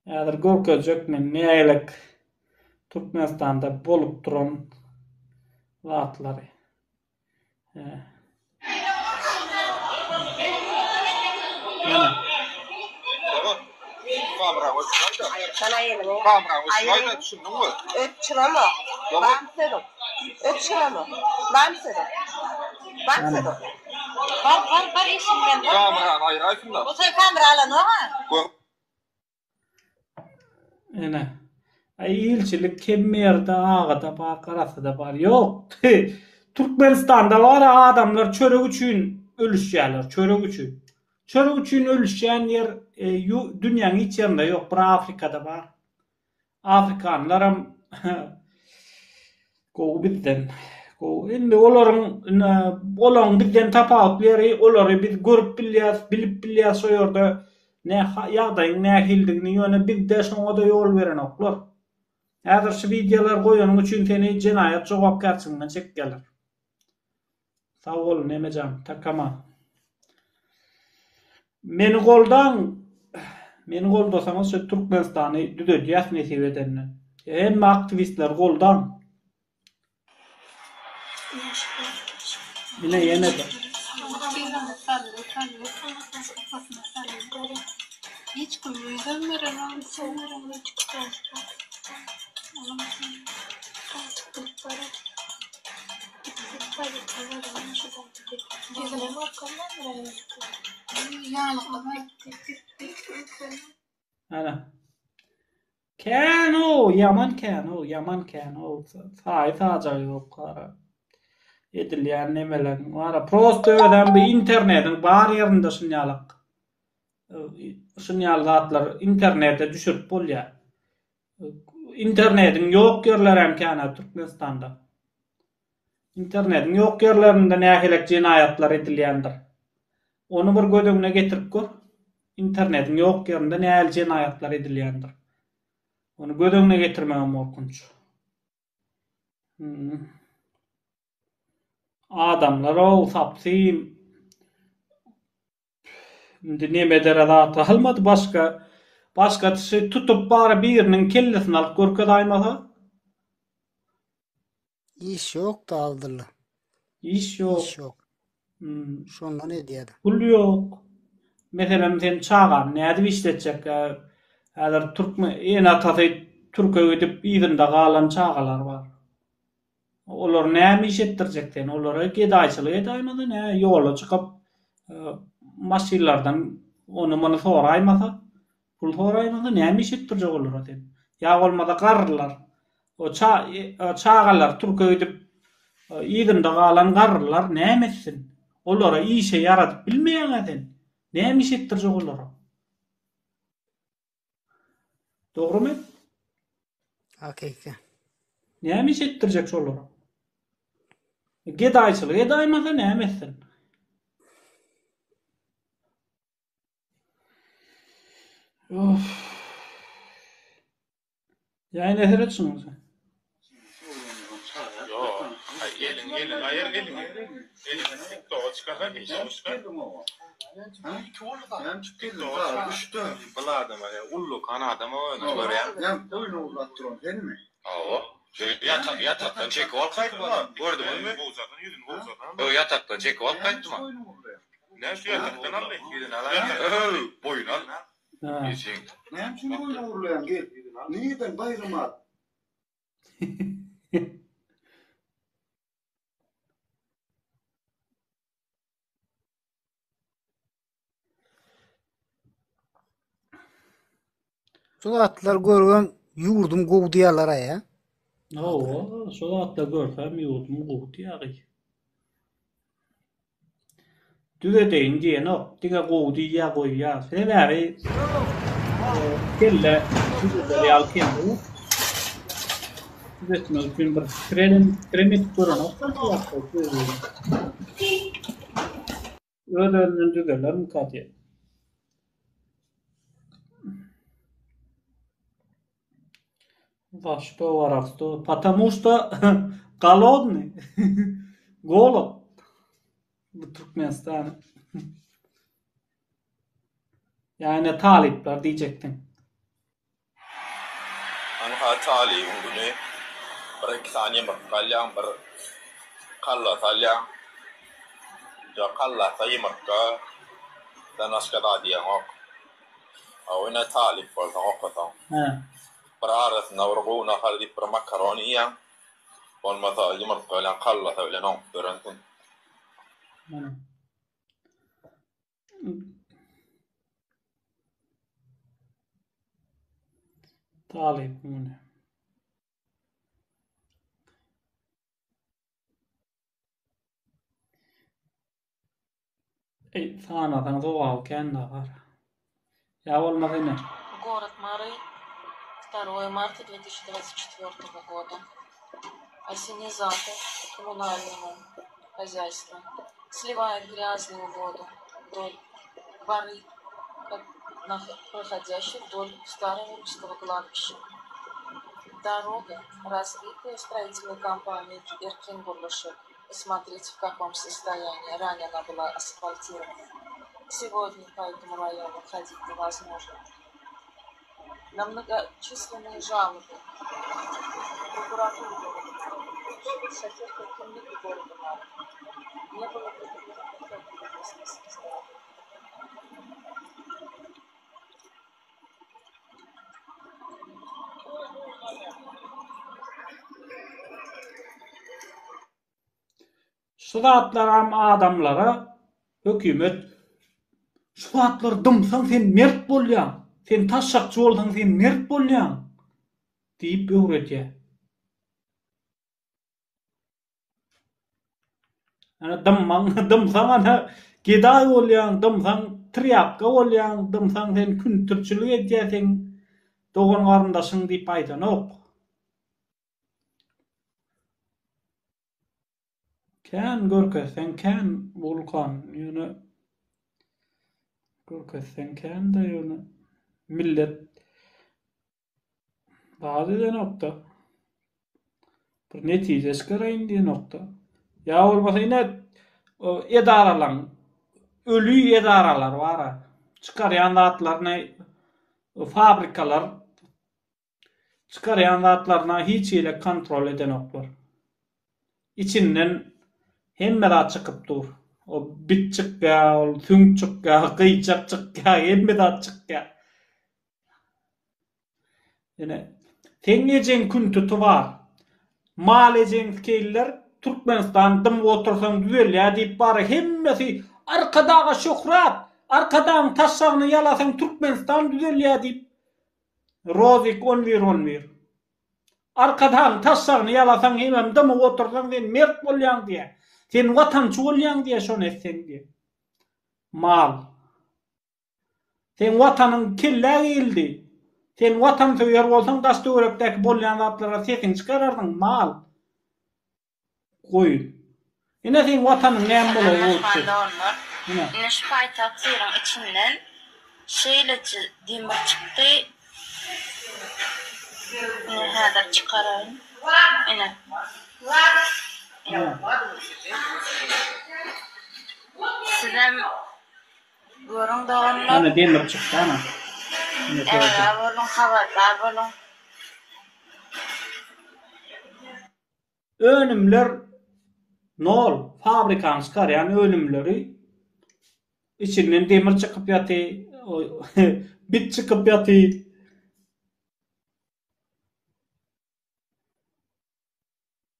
Eğer görkezek men näýelik Türkmenistanda bolup duran zatlary. Mana Tamam. Kamera hoşuna da. Sana yedim o. Kamera hoşuna da düşündün mü? Ötçülama. Bamsırım. Ötçülama. Bamsırım. Bamsırım. Var işimden. Kameranı ayıraysın da. Bu sefer kamera alan o ha? Gör. ene. Ilçilik Kemmerde Ağada bar, Karasada bar. Yok. Türkmenistan'da var adamlar çörek üçün ölüşýärler. Çörek üçün. Çörek üçün ölüşýän yer dünýäniň hiç ýerinde yok. Bir Afrikada bar. Afrikanlaram gowy bizden. Indi olaryň bizden tapawutly olary biz görüp bilip bilýär soýarda ne ýagdaýyň nähildigini ýöne bizde şoňa da ýol beren oklar. Häzir şu videolar goýanyň üçin seni jenaýat jogapkärçiliginden çekýärler. Sag bol Nemejan takama. Meni goldasaňyz şu Türkmenistany düzedýäs nesip edenler. Hemme aktivistler goldan. Yine yene de. Hiç koyuyordan veren insanların çıktı. Ana. Kano, yaman kano. Saýsa yok ara. Edilýän nemeler var. Prosto öden bir internetin bar ýerinde şunýal zatlar internete düşürip bolýar. Internetin ýok ýerlerem kana Türkmenistanda. İnternetin ýok ýerlerinde nähilek jenaýatlar edilýändir. Onu bir gödüňne getirip gör. İnternetin ýok ýerinde nähil jenaýatlar edilýändir. Onu gödüňne getirmegem orkunç. Adamlar o sapsym indi neme deredat almadı başka tutup bari birinin kellesini alıp görke daýmasa İş yok da aldılar. iş yok. İş yok. Şonda ne diýdi? Pul yok. Meselem sen çağan nädip işletjek? Häzir en atasy Türkiýe gidip ýerinde galan çağalar bar. Olar näme iş etdirjekden? Olara gedaýçylyk edaýmady, näme ýola çykyp maşinlardan onu muny soraýmasa, pul soraýmasa näme iş etdirjek olara den? Ýa bolmada garrylar. O çağalar Türkiýe gidip ýerinde galan garrylar näme etsin? Olara işe ýaradyp bilmeýän eden näme iş etdirjek olara? Dogrymy? Hakika. Näme iş etdirjek şolara? Gedaýçylyk edaýmasa näme etsin? Of. Ýa ne heretçiňiz? Yo. Elin ayır elin. Elin TikTok'a çıkarsan bir şey çıkar. Hem çıktı TikTok'a düştü. Bala adam ya. Ullu kan adamı görýän. Hem oyun uğrattıran değil mi? Awa. Yataktan çekip alıp kaytdy mı? Gördün mü? O yataktan çekip alıp kaytdy mı? Ne şu yataktan al gidin ala. Boyun al. Geçin. Hem şimdi oyun uğurlayan gel. Neden bayrama? Şu atlar görgem yurdum gowdýarlara ya. Owa, şol atda görsem ýurdum gowdy ýagy. Düzedeýin diýen ok, diňe gowdy ýa goýýar. Sebäbi kelle düzede alkende. Düzetmek üçin bir kremit görünok. Öderinden düzeler mukaddiýet. Во что воровство? Потому что голодный. Голод в Türkmenistan'da. Yani talipler diyecektim. Anha tali ungune bir saniye bakkalyan bir kalla talyan ja kalla saymakka dan askada diye ok awena tali for da okata Ha. براret navruguna haldi bir makaroniya olmasa yumurta lan kalla öyle non görüntün Mana. Talip bunu. Sanadan doğal kendi var. Ya olmaz yine. Город Мары, 2 марта 2024 года. Ассенизатор коммунального хозяйства сливает грязную воду вдоль дворы, проходящей вдоль старого русского кладбища. Дорога, разбитая строительной компанией Эркин-Бурлышек. Посмотрите, в каком состоянии. Ранее она была асфальтирована. Сегодня по этому району ходить невозможно. На многочисленные жалобы прокуратуры шоферка коммуники города Мары не было предупреждено состояния. Suratlar adamlara hükümet suratlar dımsan sen mert bolýan. Sen taşşakçı bolsaň sen mert bolýan diýip öwredýär. Ana dımsaň ana geday bolýan, dımsaň triapka bolýan, dımsaň sen küntürçülük edýärsiň dogan garyndaşyň diýip aýdanok. Kän görkezsen kän volkan ýöne görkezsen kän de ýöne millet bazı nokta bir netijesi göreýindi nokta. Ya bolmasa ine edaralar, ölü edaralar bar. Çykarýan zatlaryny fabrikalar çykarýan zatlaryna hiç ýere kontrol edenoklar. İçinden hemme da çykyp dur. O bitçikga, o süňçükga, gıýçakçykga, hemme da çykga. Ene teňejen gün tutu bar. Mal ejen keýler Türkmenistan dym otursaň düzelýär diýip bar. Hemmesi arkadaga şöhrat, arkadan taşsagyny ýalasaň Türkmenistan düzelýär diýip rozik onwir. Arkadan taşsagyny ýalasaň hemem dym otursaň sen mert bolýan diýe. Sen watançy bolýan diýe şonu etsen diýe. Mal. Sen watanyň kelle geldi. Sen watan söýer bolsaň daşdöwrekdäki bolýan zatlara sesin çykarardyň mal. Goýun. Ine sen watanyň näme bolýar? Yine şu paytahtların içinden şeyleci demir çıktı. Yine hadar çıkarayım. Yine. Sizem görün de onlar. Ana demir çıktı ana. Evet, abolun haberler bolun. Önümler nol fabrikan çykarýan önümleri içinden demir çykyp ýaty, bit çykyp ýaty.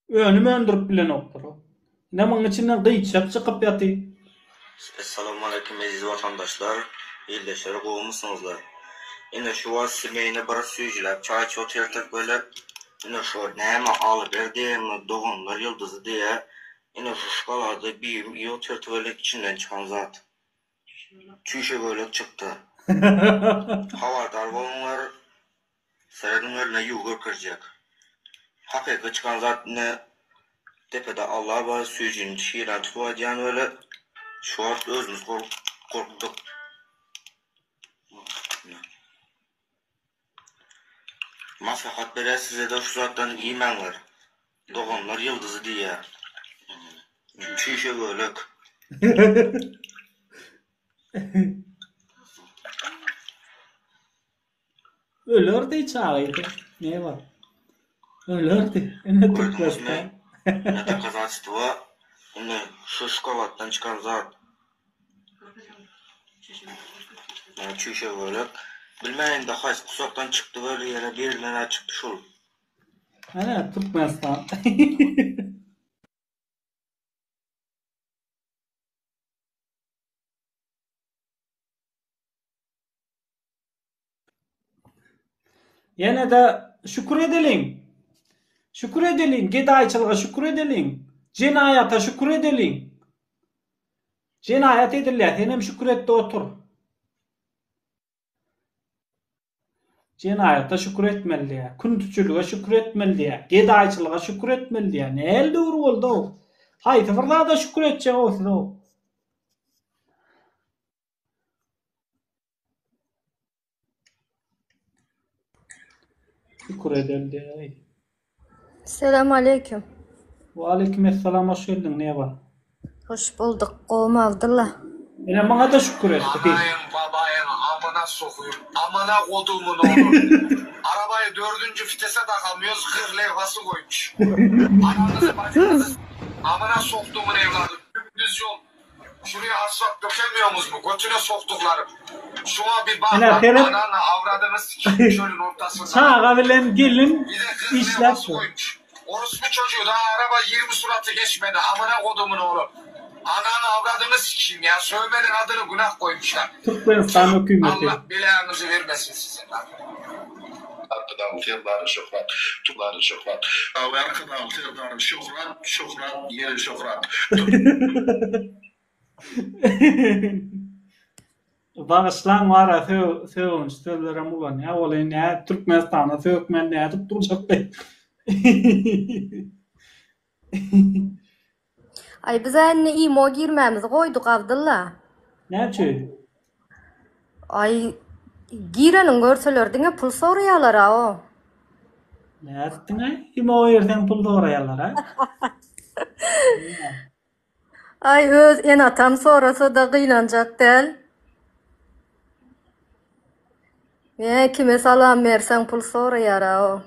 Önüm öndürüp bilen okdur. Nämeň içinden gıýçak çykyp ýaty. Assalamu alaikum aziz vatandaşlar, ildeşler, gowmysyňyzlar. Ine şu was meýine bir süýjilap, çay çotertek böyle ine şu näme alyp berdim, doganlar ýyldyzy diýe ine şu şokolady bir ýotertek böyle içinden çykan zat. Çüşe böyle çykdy. Hawardar bolňar, serediňlerine ýugur kirjek. Hakyky çykan zat ne tepede Allah bar süýjini şiýran tuýan böyle şu an özümüz korktuk. Maslahat bere size de şu zattan imanlar. Doganlar yıldızı diye. Şişe bölük. Ölür de çağıydı. Ne var? Ölerdi. Ne Türkmenistan? Ne de kazançtıva. Yine şu şokolattan çıkan zat. Çüşe böyle. Bilmeyin de hays kusaktan çıktı böyle yere birilerine çıktı şul. Ana Türkmenistan. Yine de şükür edelim. Şükür edelim. Gedaýçylyga şükür edelim. Cinayata şükür edelim. Cinayat edilýär. Senem şükür etdi otur. Cinayata şükür etmelidir. Küntüçülüge şükür etmelidir. Gedaýçylyga şükür etmelidir. Näde dur boldy? Haýsy bir zada şükür etjek olsun. Şükür edildi. Selamun aleyküm. Wa aleykümselam, hoş geldin. Ne var? Hoş bulduk. Qoğum Abdullah. Ene bana da şükür etti. Anayın babayın amına sokuyum. Amına kodumun oğlum. Arabayı 4. vitese takamıyoruz. 40 levhası koymuş. Ananızı bacınızı amına soktuğumun evladı. Düz yol. Şuraya asfalt dökemiyoruz mu? Götüne soktuklarım. Şuna bir bak. Ananla avradını sikeyim çölün ortasında. Sağa bilen gelin Bir de 40 işler levhası koymuş. Orospu çocuğu daha araba 20 suratı geçmedi. Amına kodumun oğlum. Ananı avradını sikeyim ya. Sövmenin adını günah koymuşlar. Türkmenistan hükümeti. Allah belanızı vermesin sizin lan. Arkadan tırları şokrat, tuları şokrat. Arkadan tırları şokrat, yeri şokrat. Bağışlan var söğünç sözlerim ulan ya. Olayın ya Türkmenistan'a söğükmen ne edip duracak be. Ay biz enne imo girmemizi koyduk Abdullah. Näçe? Ay girenin görseler dine pul sorayalar ha o. Näettin ay? Kim o yerden pul doğrayalar ha? Ay öz en atam sorasa da kıylanacak del. Kime salam versen pul sorayar ha o.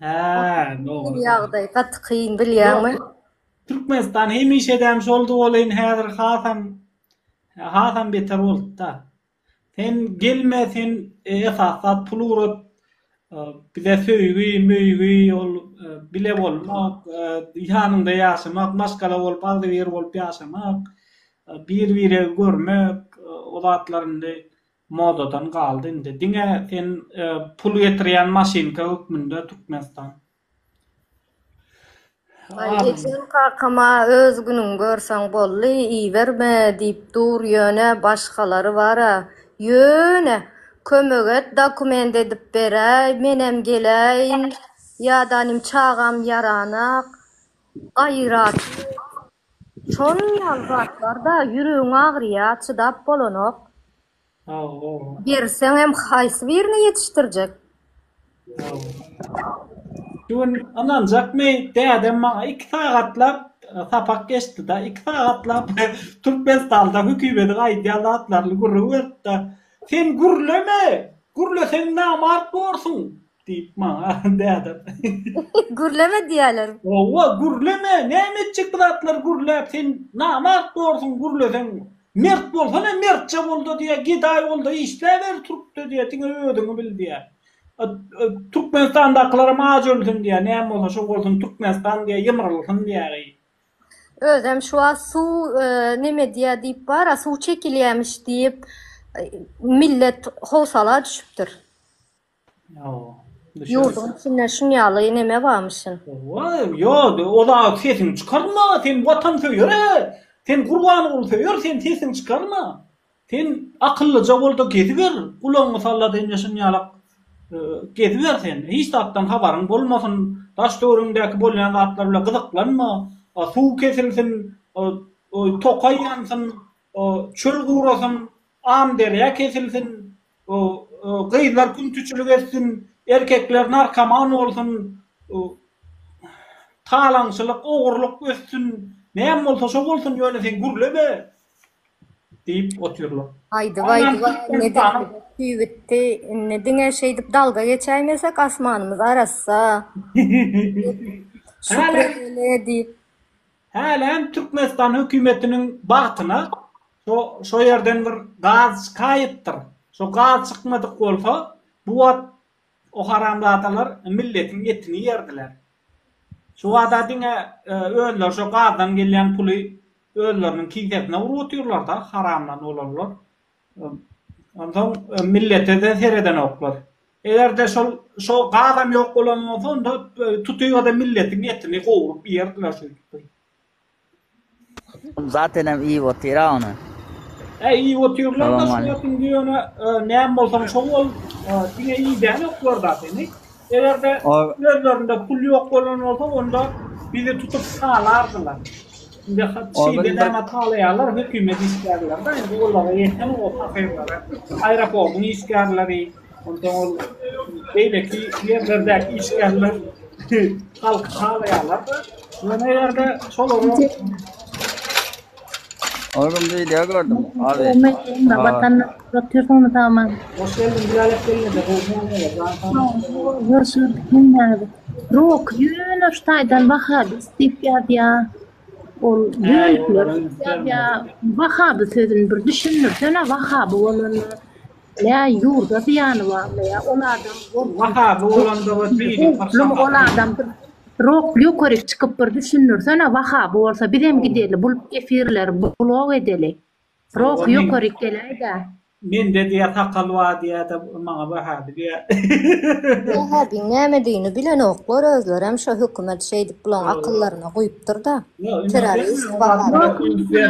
Ha, doğru. Yağday kat kıyın bilýärmi? Türkmenistan hemişe demiş oldu olayın häzir hasam beter boldy da. Sen gelme sen esasat pul urup bize söýgü ol bile bolmak, ýanynda ýaşamak, maskala bolup agdy ber bolup ýaşamak, bir-bire görmek, o zatlaryndy modadan galdy indi. Diňe sen pul getirýän maşinka hökmünde Türkmenistan. Ay ejen kakama öz günün görsen bolly, iýerme diýip dur ýöne başgalary bara. Ýöne kömek et, dokument edip beräý, menem geleýin, ýa-danym çağam yaranak, gaýrat. Şol ýalgatlarda ýüregiň agyrýar, çydap bolanok. Berseň hem haýsy birini ýetişdirjek? Şun anancak mı? Dädem maňa 2 sagatlap sapak geçdi da 2 sagatlap Türkmenistan'da hükümeti gaýdýarlarly gurrut da sen gurleme, gurlesen namart bolsun diýip maňa dädem. Gurleme diýerler. Owa gurleme, näme etjek bu zatlar gurläp sen namart bolsun gurlesen mert bolsana mertçe boldy diýe gidaý boldy işläber turupdy diýe tiňe ödüňi bildiýär. Türkmenistan'dakiler maç ölsün diye, näme bolsa şo bolsun Türkmenistan diye ýymrylsyn diýär. Özem şu an su neme diýär diýip bara su çekilýärmiş diýip millet howsala düşüpdir. Ýurdun içinde şunýaly neme barmyşyn. Ýok, o da sesini çıkarma, sen watan söýür. Sen gurban ol söýür, sen sesini çıkarma. Sen akyllyca boldy gediber, ulaňy salladyň şunýalak gediber sen. Hiç tatdan habaryň bolmasyn, taş döwründäki bolýan zatlar bilen gyzyklanma. Suw kesilsin, tokay ýansyn, çöl gurasyn, am derýä kesilsin, gyzlar küntüçülük etsin, erkekler narkoman bolsun, talaňçylyk, ogurlyk ötsün. Näme bolsa şo bolsun ýöne sen gurleme. deyip oturuyorlar. Haydi vay ne diye bitti. Ne diye şey deyip dalga geçeymesek asmanımız arassa. Şükrele deyip. Halen Türkmenistan hükümetinin bahtına şu yerden bir gaz kayıptır. Şu gaz çıkmadık olsa bu o haramzadalar milletin etini yerdiler. Şu adadine öller şu gazdan gelen pulu öllerinin kiyetine vuruyorlar da haramdan olurlar. Ondan millete de sereden oklar. Eğer de şu gazam yok olan olsa da tutuyor da milletin etini kovurup yerdiler şu. Zaten hem iyi oturuyor onu. İyi oturuyorlar da şu yapın diyor ne olsam şu ol diye iyi de oklar zaten. Eğer de öllerinde pul yok olan olsa onda bizi tutup sağlardılar. Şimdi şeyde demet sağlayanlar hükümet iskerler da yani onlara yeten o takımlara aeroportun iskerleri ondan o beyleki yerlerdeki iskerler halk sağlayanlar da yani eğer solunu Oğlum bir video gördüm abi. Vatandaş telefonu tamam. hoş geldin Bilal Efe'yle de Rok yönüştaydan bakar istip ya. Ol yönükler ya vahabı sözün bir düşünürsene vahabı olan ya yurda bir yanı var ya onlardan vahabı olan da bir onlardan rok yukarı çıkıp bir düşünürsene vahabı olsa bir hem gidelim bulup efirler blog edelim rok yukarı geleydi. Men dedi ya takalı diye de bana vahabı diye. Vahabı nämediğini bilen oklar özler hem şu hükümet şey deyip bulan akıllarına koyuptur da. Terörist vahabı.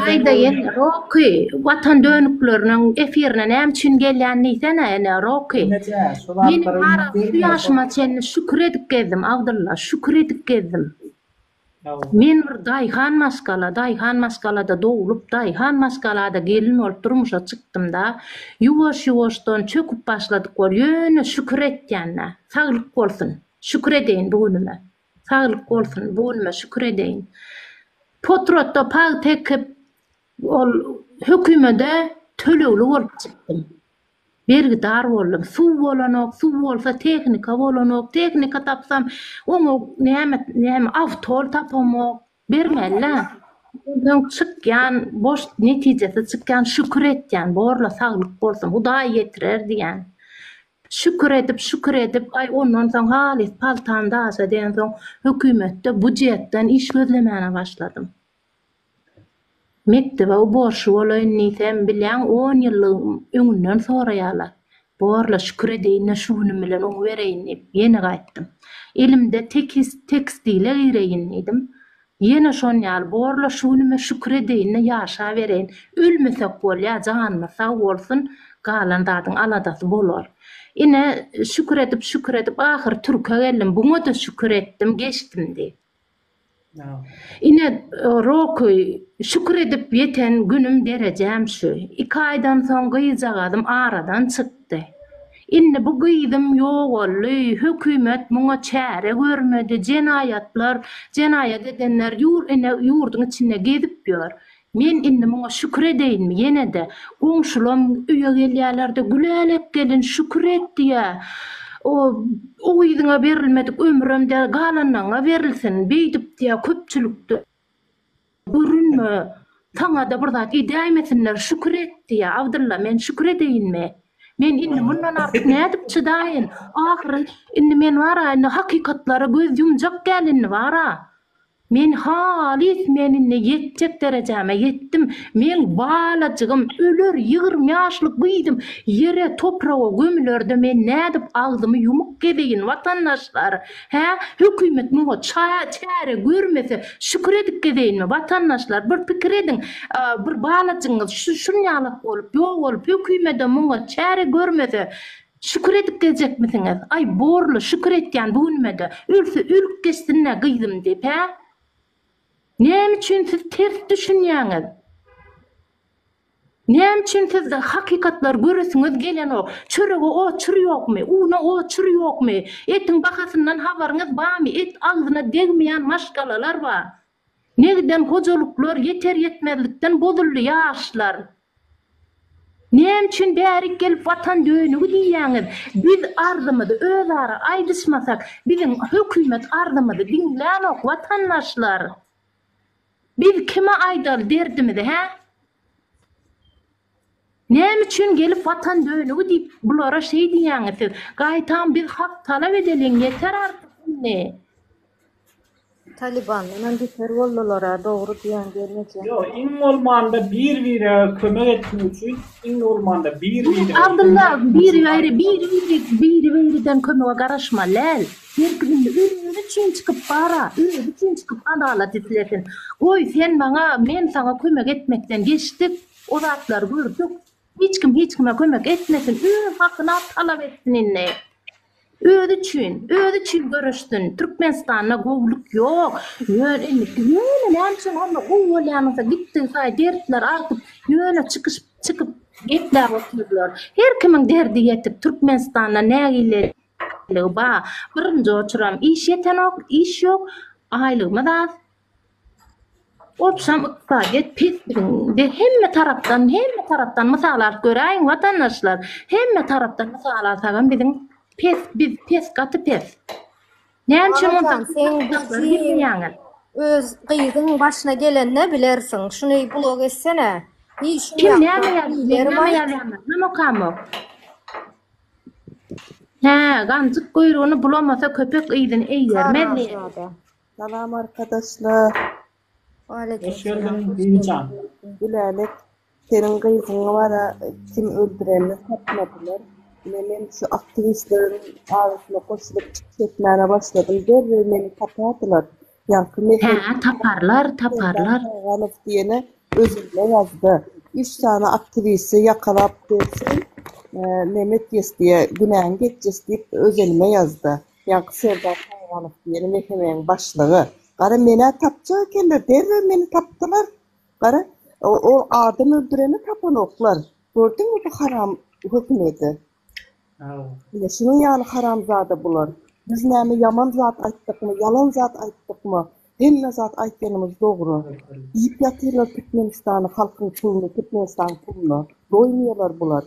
Ayda yen roki vatan dönüklerinin efirine nem için gelen neysene roki. Benim ara şu yaşıma seni şükredip gezdim Abdullah şükredip gezdim. Men bir Dayhan Maskala'da doğulup Dayhan Maskala'da gelin olup durmuşa çıktım da yuvaş-yuvaştan çöküp başladık ol yöne şükretkenle sağlık olsun şükredeyin bugünüme sağlık olsun bugünüme şükredeyin Potrotta pağ tekip ol hükümede tölövlü olup çıktım bergi dar oldum su olanok su olsa teknika olanok teknika tapsam onu neyme avtol tapamok bermelle ondan çıkyan boş neticesi çıkyan şükretken borla sağlık bolsun bu da yetirer diyen şükredip ay ondan soň halis paltanda asa den soň hükümette budjetten iş gözlemene başladım. Mektebe o borçlu olayın nitem bilen 10 yıllık öňünden soraýarlar. Borla şükredeýin şunu bilen oň bereýin diýip ýene gaýtdym. Elimde tekstile gireýin dedim. Ýene şon ýaly borla şunu şükredeýin ýaşa bereýin. Ölmesek bolýar, janymy sag bolsun, galan dadyň aladasy bolar. Ine şükredip ahir Türk'e geldim. Buna da şükretdim, geçtim diye. Ine roky şükredip yeten günüm derejem şu. 2 aydan soň gyýjagadım aradan çykdy. Inne bu gyýdym ýogaly hökümet muňa çäre görmedi. Jenayat edenler ýurdun içinde gezip ýör. Men inne muňa şükredeýinmi ýene de goňşulam üýe gelýärler de gülelek gelin şükret diýe. O ýygyňa berilmedik ömrümde galanyňa berilsin beýdip diýe köpçülükde görünme taňa da bir zat edäýmesinler şükret diýe Abdullah men şükredeýinmi men inne bundan artyk nädip çydaýyn ahyry inne men wara inne hakykatlary göz yumjak gelin wara men halis meninne yetjek derejeme yetdim. Men balajygym öler 20 ýaşlyk gyýdym. Yere toprağa gömülerde men nädip agdymy yumuk gedeýin watandaşlar. Hökümet muňa çäre görmese şükredip gedeýinmi watandaşlar? Bir pikir edin. Bir balajyňyz şunýalyk bolup, ýok bolup hökümete muňa çäre görmese şükredip gezekmisiňiz? Ay borlu şükretýän bugünmede ölse ölüp geçsinne gyýdym diýip Näme üçin siz ters düşünýäňiz? Näme üçin siz hakykatlar göresiňiz gelen o çörege o çür ýokmy? Una o çür ýokmy? Etiň bahasyndan habaryňyz barmy? Et agzyna degmeýän maşgalalar bar. Negden hojalyklar yeter yetmezlikden bozuldy ýaşlar. Näme üçin bärik gelip watan döňügi diýýäňiz? Biz arzymyzy özara aýdysmasak, bizim hökümet arzymyzy diňlänok watandaşlar. Biz kime aýdal derdimizi, ha? Näme üçin gelip watan döňügi diýip bulara şey diýýäňiz? Gaýtan biz hak talap edeliň, yeter artyk ne? Talibandan beter boldylar, dogry diýen gelmejek. Yo, iň bolmanda bir-bire kömek etmek üçin iň bolmanda bir-bire. Abdullah bir-biriden kömege garaşma lel. Herkinin özü üçin çıkıp bara, özü üçin çıkıp adalet etlesin. Oy sen bana, men sana kömek etmekten geçtik, o zatlar gördük. Hiç kime kömek etmesin, öz hakkını talap etsin inne. Öz üçün görüşdün. Türkmenistan'a gowluk yok. Ýöne näçe onda gowlansa gitdi say dertler artyp ýöne çıkıp gepler oturdular. Her kimin derdi yetip Türkmenistan'a nägile ba. Birinji oturam iş yetenok, iş yok. Aýlygymyz az. Opsam yksadet pisdir. Hemme tarapdan mysalar göräýin watandaşlar. Hemme tarapdan mysalar sagan bizim pes katı pes. Näme üçin onda sen öz gyzyň başyna gelenne bilersiň. Şuny blog etsene. Kim näme ýazýar? Näme kamy? Ha, ganjyk goýrugyny bulamasa köpek ýygyny eýermeli. Salam arkadaşlar. Hoş geldin Diýcan. Bilerlik senin gyzyňy bara kim öldürenini tapmadylar. Men şu aktivistlerin arasına koşulup çekmeye başladım. Derhal beni tapadılar. Taparlar. Hanif diyene özürle yazdı. 3 tane aktivisti yakalap dersin. Mehmet Yes diye günahın geçeceğiz deyip özelime yazdı. Yankı Serdar Hanif diyene mehkemenin başlığı. Gara mene tapacak keller. Derhal beni taptılar. Gara o adam öldüreni tapan oklar. Gördün mü bu haram hükümeti? Şunun yani haramzada bular. Biz näme yaman zat aýtdykmy, yalan zat aýtdykmy? Hemme zat aýtganymyz dogry. Ýyp ýatyrlar Türkmenistany halkyň pulunu, Türkmenistan pulunu. Doýmaýarlar bular.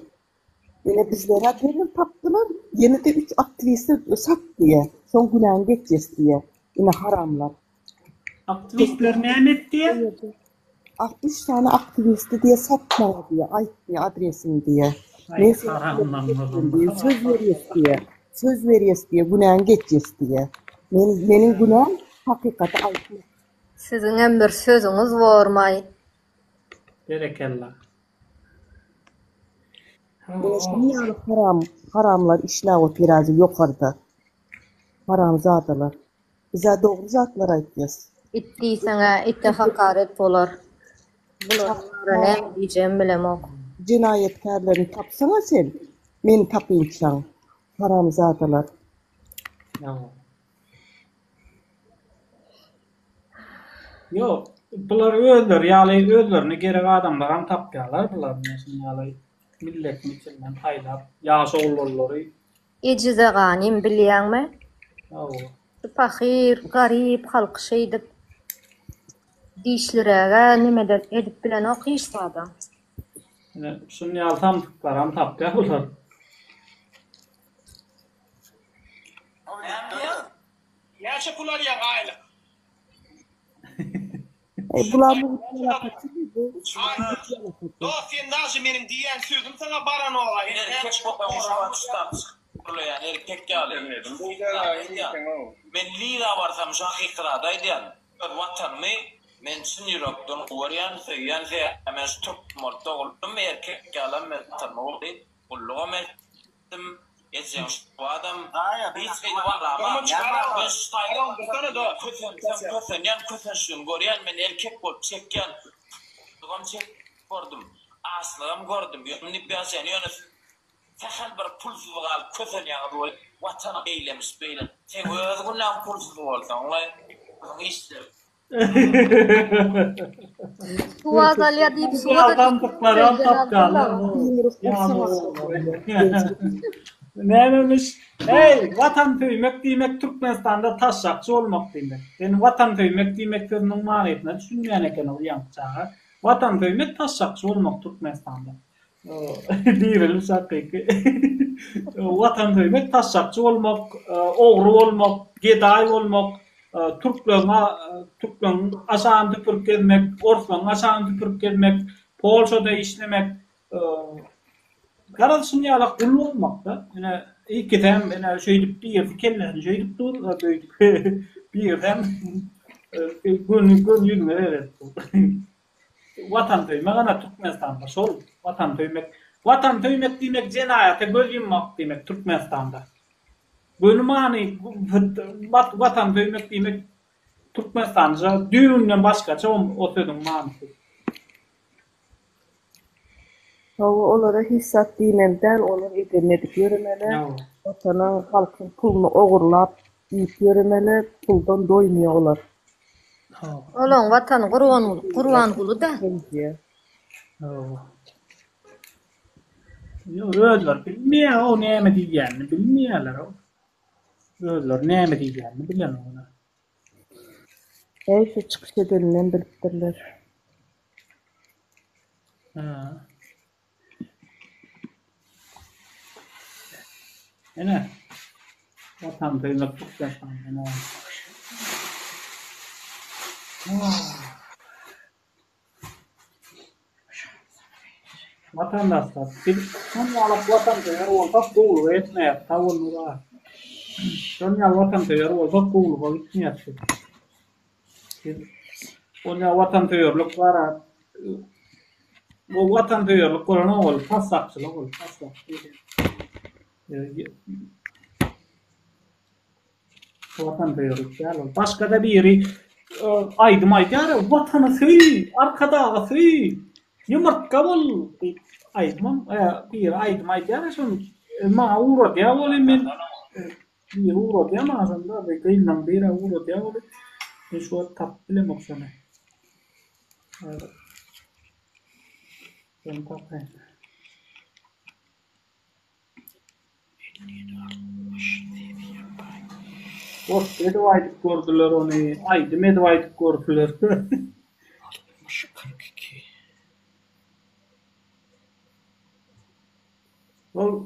Ene bizlere derhal tapdylar. Ýene de 3 aktivisti sat diye. Son günahyny geçeceğiz diye. Ene haramlar. Aktivistler näme etdi? 60 tane aktivisti diye satmaly diye, aýtdy adresini diye. Söz veriyoruz diye, günahın geçeceğiz diye. Benim günahım hakikati aytmak. Sizin hem bir sözünüz varmay. Berekallah. Yani haramlar işlağıt birazı yukarıda. Haram zatılar. Bize doğru zatlar aytıyoruz. İtti sana, itti hakaret bolar. Bunlara ne diyeceğim bilemok. Cinayetkarlarını tapsana sen. Meni tapayınçan. Haram zatılar. Yo, bular öldür, ýaly özlerini gerek adamlardan tapýarlar bular. Ýaly millet içinden taýlap, ýaş oğulları. Ecize ganim bilýärmi? Fakir, garip halk şeýdip diýişlerege nimede edip bilen okyşsa adam. Şunu ýalsam tıklaram tapýar bular. Yaşa pular ya gaýla. Bular bu sen nazı benim diýen sözüm sana baran olayı. Erkek erkek ýaly. Men lira barsam şu hakykatada aýdýan. Watanmy men şun ýürekden gorýan söýýän hemen tutmol dogulum erkek ýalam men tanmaly. Ullugam etdim. Geçen bu adam hiç bir var ama ben stayla da kötün görýän men erkek bolup çekýän dogam çek gördüm aslym gördüm ýöňni bäsen ýöne tahal bir pulsuz gal kötün ýaly watan eýlemiş beýle sen öz günläň pulsuz bolsaň olay işte Tuazalya diýip tıklaram tapýar. Nämemiş? Hey, vatan töýmek diýmek Türkmenistanda taşşakçy bolmak diýmek. Yani vatan töýmek diýmek sözüniň manysyny düşünmeýän eken ol ýançaga. Vatan töýmek taşşakçy bolmak Türkmenistanda. Diyelim sakık. Vatan söylemek tasakçı olmak, oğru olmak, geday olmak, Türklerin asan tüpürüp gelmek, Orflan asan tüpürüp gelmek, Polşa'da işlemek, Karalsın yalak kullu olmak da. Yani iki hem şöyle bir kellerini şöyle dur, bir hem gün yürüme evet. Vatan söylemek ana Türkmenistan'da sol. Vatan söylemek demek cenayete göz yummak demek Türkmenistan'da. Gönümani vatan söylemek demek Türkmenistan'da düğünden başkaça o sözün manası. Olara hissat diýmenden olur edilmedi görmeli. Vatanın halkın pulunu oğurlap yiyip görmeli, puldan doýmuyorlar. Olan vatan Kurwan kulu da. Ödler bilmiyor o näme diýýänini bilmiyorlar o. Ödler näme diýýänini bilen ona. Şu çıkış edilinden bilipdirler. Ene vatan söylemek çok yaşandı. Vatandaşlar bir sonyalık vatan söyler olsak kuğulu etmeyip tavırlı var. Sonyalık vatan söyler olsak kuğulu var gitmeyip. Sonyalık vatan söylerlik var. O vatan söylerlik var ne olur? Tasakçılık olur. Vatan söylerlik yani. Başka da biri aydım aydı vatanı söy, arkada söy. Yumurtka bol aytmam bir aytım aytýar şonu maňa uğrat ýa boly men bir uğrat ýamazanda we gyndan beri uğrat ýa boly şu tap bilen okşana ben tapay Ort edip gördüler onu aytym edip aytyp gördüler Well,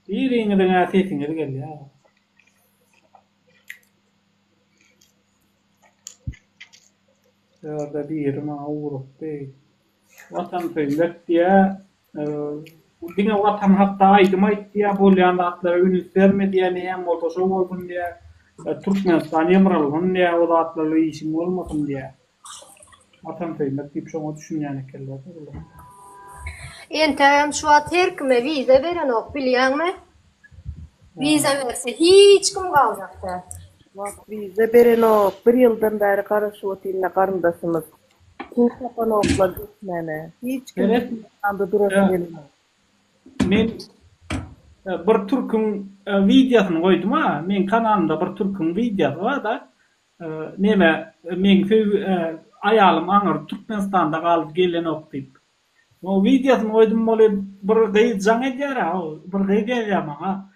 iyi renginden ateşin gel ya. Da bir ma uğrup be. Vatan söylemek diye dine vatan hatta aydım diye bolyan atlara ünlü verme diye ne hem olsa olsun diye. Türkmenistan yemralın diye o da atlarla işim olmasın diye. Vatan söylemek deyip şoma düşünýän ekenler. Entem şu at herkime vize veren ok bilýärmi? Vize verse hiç kim galjakda. Vize beren ok, bir ýyldan bäri garaşyp otyna garyndaşymyz. Kim sapan oklar gitmene. Hiç kim andy durasy gelmedi. Men bir Türk'ün videosunu koydum ha. Men kanalımda bir Türk'ün videosu var da neme men ayalım aňyr Türkmenistan'da galyp gelen okdyp. O videosunu koydum boly bir gaýjang edýär ha. Bir gaýjang maňa.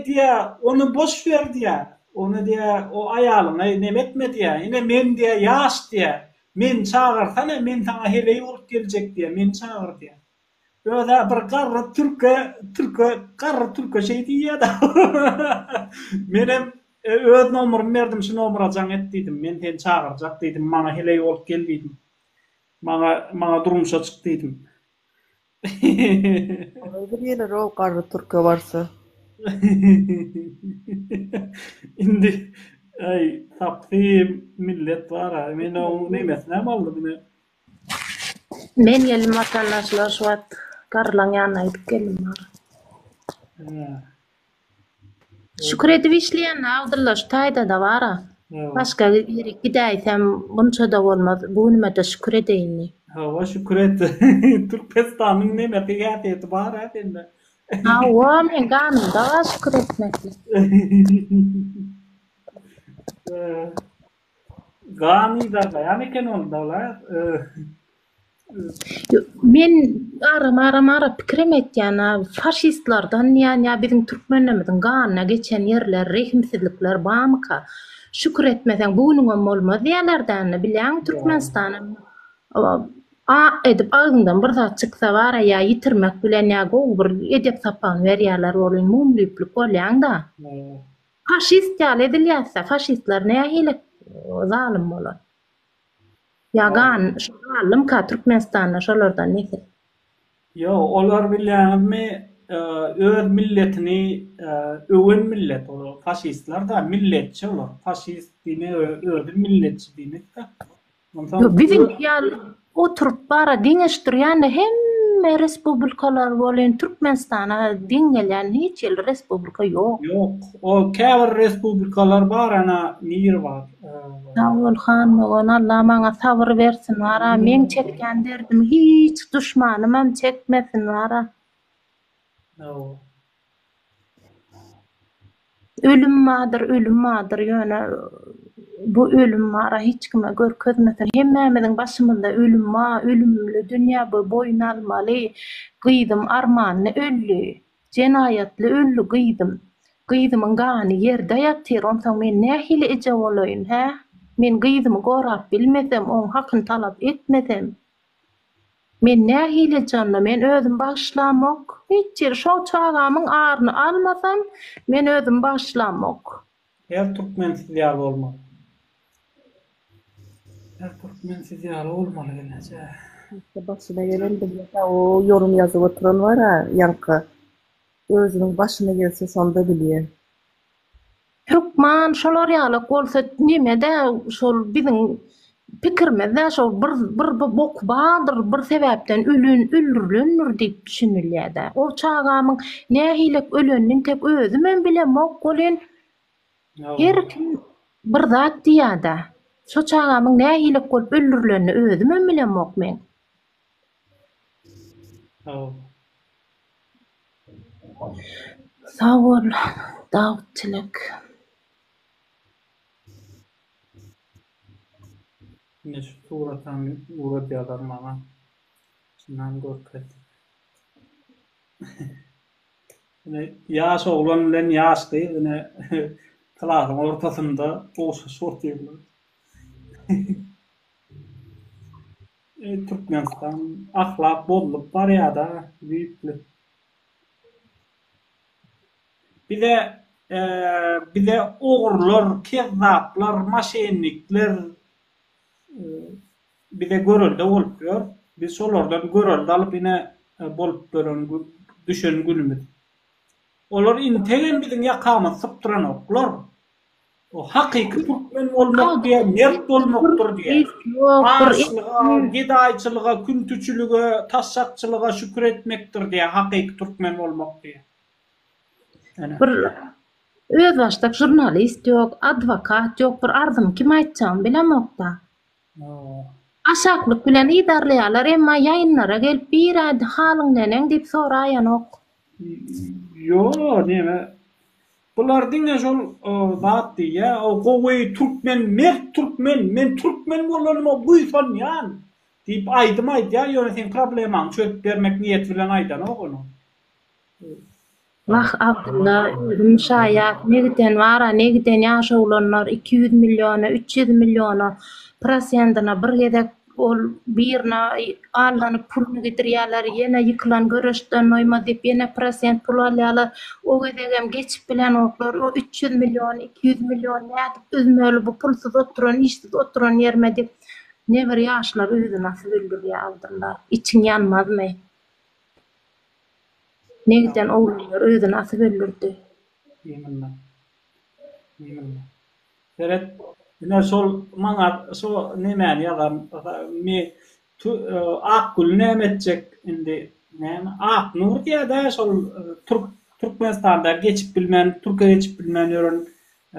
Diýä, onu boş ver diýä. Onu diýä, o ayalym neme etme diýä. Ine men diýä ýaş diýä. Men çağırsana, men sana hele olup gelecek diye, men çağır diye. Böyle bir karı Türk'e şey diye da. Benim öz nomerim verdim, şu nomera can et dedim. Men seni çağıracak dedim, bana hele olup gel dedim. Bana durmuşa çık dedim. Bir yeler o karı Türk'e varsa. Indi ay tapdym millet var. Men o nemesine boldy mene. Men gelim vatandaşlar şu at garlan ýanyna gidip gelim bar. Şükür edip işleýän awdyrlar şu taýda da bar. Başga biri gidäýsem bunça da bolmaz. Bu nime de şükür edeyinli. Ha, şükür et. Türkmenistan'ın nemeti ýaty bar ende. Ha, o men ganymda şükür etmekli. Gani da yani ken onda olar. Men ara pikirim etýän faşistlardan ýa bizim türkmenlerimiziň ganyna geçen ýerler, rehimsizlikler barmyka? Şükür etmeseň bugunum bolmaz diýerlerden bilýän Türkmenistanyň edip ağzından bir zat çyksa bara ýa ýitirmek bilen ýa gowy edep sapan berýärler bolan mumliplik bolýan da. Faşist ýaly edilýärse faşistler nähili zalim bolar. Yagan şolarlym ka Türkmenistanda şolardan näse? Yo, olar bilýärmi öz milletini öwen millet o faşistler da milletçi olar. Faşist diýme öz milletçi diýmek da. Bizim ýal oturup bara diňeşdirýän hemme respublikalar bolan Türkmenistana diňelýän hiç ýer respublika ýok. Ýok, o käbir respublikalar bar ana mir bar. Sağol han mogon Allah maňa sabır bersin wara men çekýän derdim hiç düşmanymam çekmesin wara. Ölüm madyr ýöne bu ölüm wara hiç kime görkezmesen hemmemiziň başymyzda ölüm ma, ölümli dünýä bu boyun almaly, gyýdym armanyny öllü, jenayatly öllü gyýdym. Gyýdymyň gany ýerde ýatyr, onsoň men nähili eje bolayyn, he? Men gyýdymy gorap bilmesem, oň hakyny talap etmesem. Men nähili canlı, men özüm başlamak. Hiç yer şo çağamyň aryny almasam, men özüm başlamak. Her Türkmensiz ýar bolmaly. Her Türkmensiz ýar bolmaly gelece. Başına gelen de o yorum yazıp oturan var ha, yankı. Özünün başına gelse sonda bilýär. Hükman şolar ýaly bolsa nimede şol biziň pikirmezde şol bir bok bardyr, bir sebäpden öldürilýär diýip düşünilýär-de. O çağamyň nähilek ölenini tek özüm bilemok bolan. Her kim bir zat diýär-de. Şo çağamyň nähilek bolup öldürilenini özüm bilemok men. Sağ ol, Dawutçylyk. Ne şu suratan uğradılar bana. Şundan görkez. Ne yaş oğlan bilen yaş değil, ne klasın ortasında olsa sortuyorlar. Türkmenistan ahlak bolluk var ya da büyüklük. Bir de oğurlar, kezzaplar, maşenlikler bir de görülde olup ýör. Biz şolardan görülde alıp ine bolup dören düşen günümüz. Olar integen biziň ýakamyz sypdyran oklar. O hakyky Türkmen bolmak diýe, mert bolmakdyr diýe. Gidaýçylyga, küntüçülüge, taşşakçylyga şükür etmekdir diýe, hakyky Türkmen bolmak diýe. Bir öz başdak jurnalist ýok, adwokat ýok, bir ardım kim aýtjam bilemokda. Aşaklyk bilen idarlaýarlar, emma ýaýynlara gelip bir aýdy halyň nenen diýip soraýan ok. Yo, neme? Bular diňe şol zat diýe, o gowy Türkmen, mert Türkmen, men Türkmen bolanyma buýsan ýan diýip aýdym aýdýar, ýöne sen problemaň çöp bermek niýet bilen aýdan ok onu. Vah Abdullah, müşaýat, negiden wara, negiden ýaşawlanlar 200 milyona, 300 milyona prosentina bir gedek ol birna alanyp pulny getirýärler, ýene ýykylan göreşden noýma diýip ýene prosent pul alýarlar. O gedegem geçip bilen oklar, o 300 milyon, 200 milyon nädip özmeli bu pulsuz oturan, işsiz oturan ýerme diýip ne bir ýaşlar özüni nasıl öldürýärler. İçiň ýanmazmy? Negden oğullar özüni nasıl öldürdü? Yeminle. Seret, yine sol maňa so nemäni ýalan me Akgül nämetjek indi näme Aknur diýär sol Türkmenistanda geçip bilmän, Türkiýe geçip bilmän ýören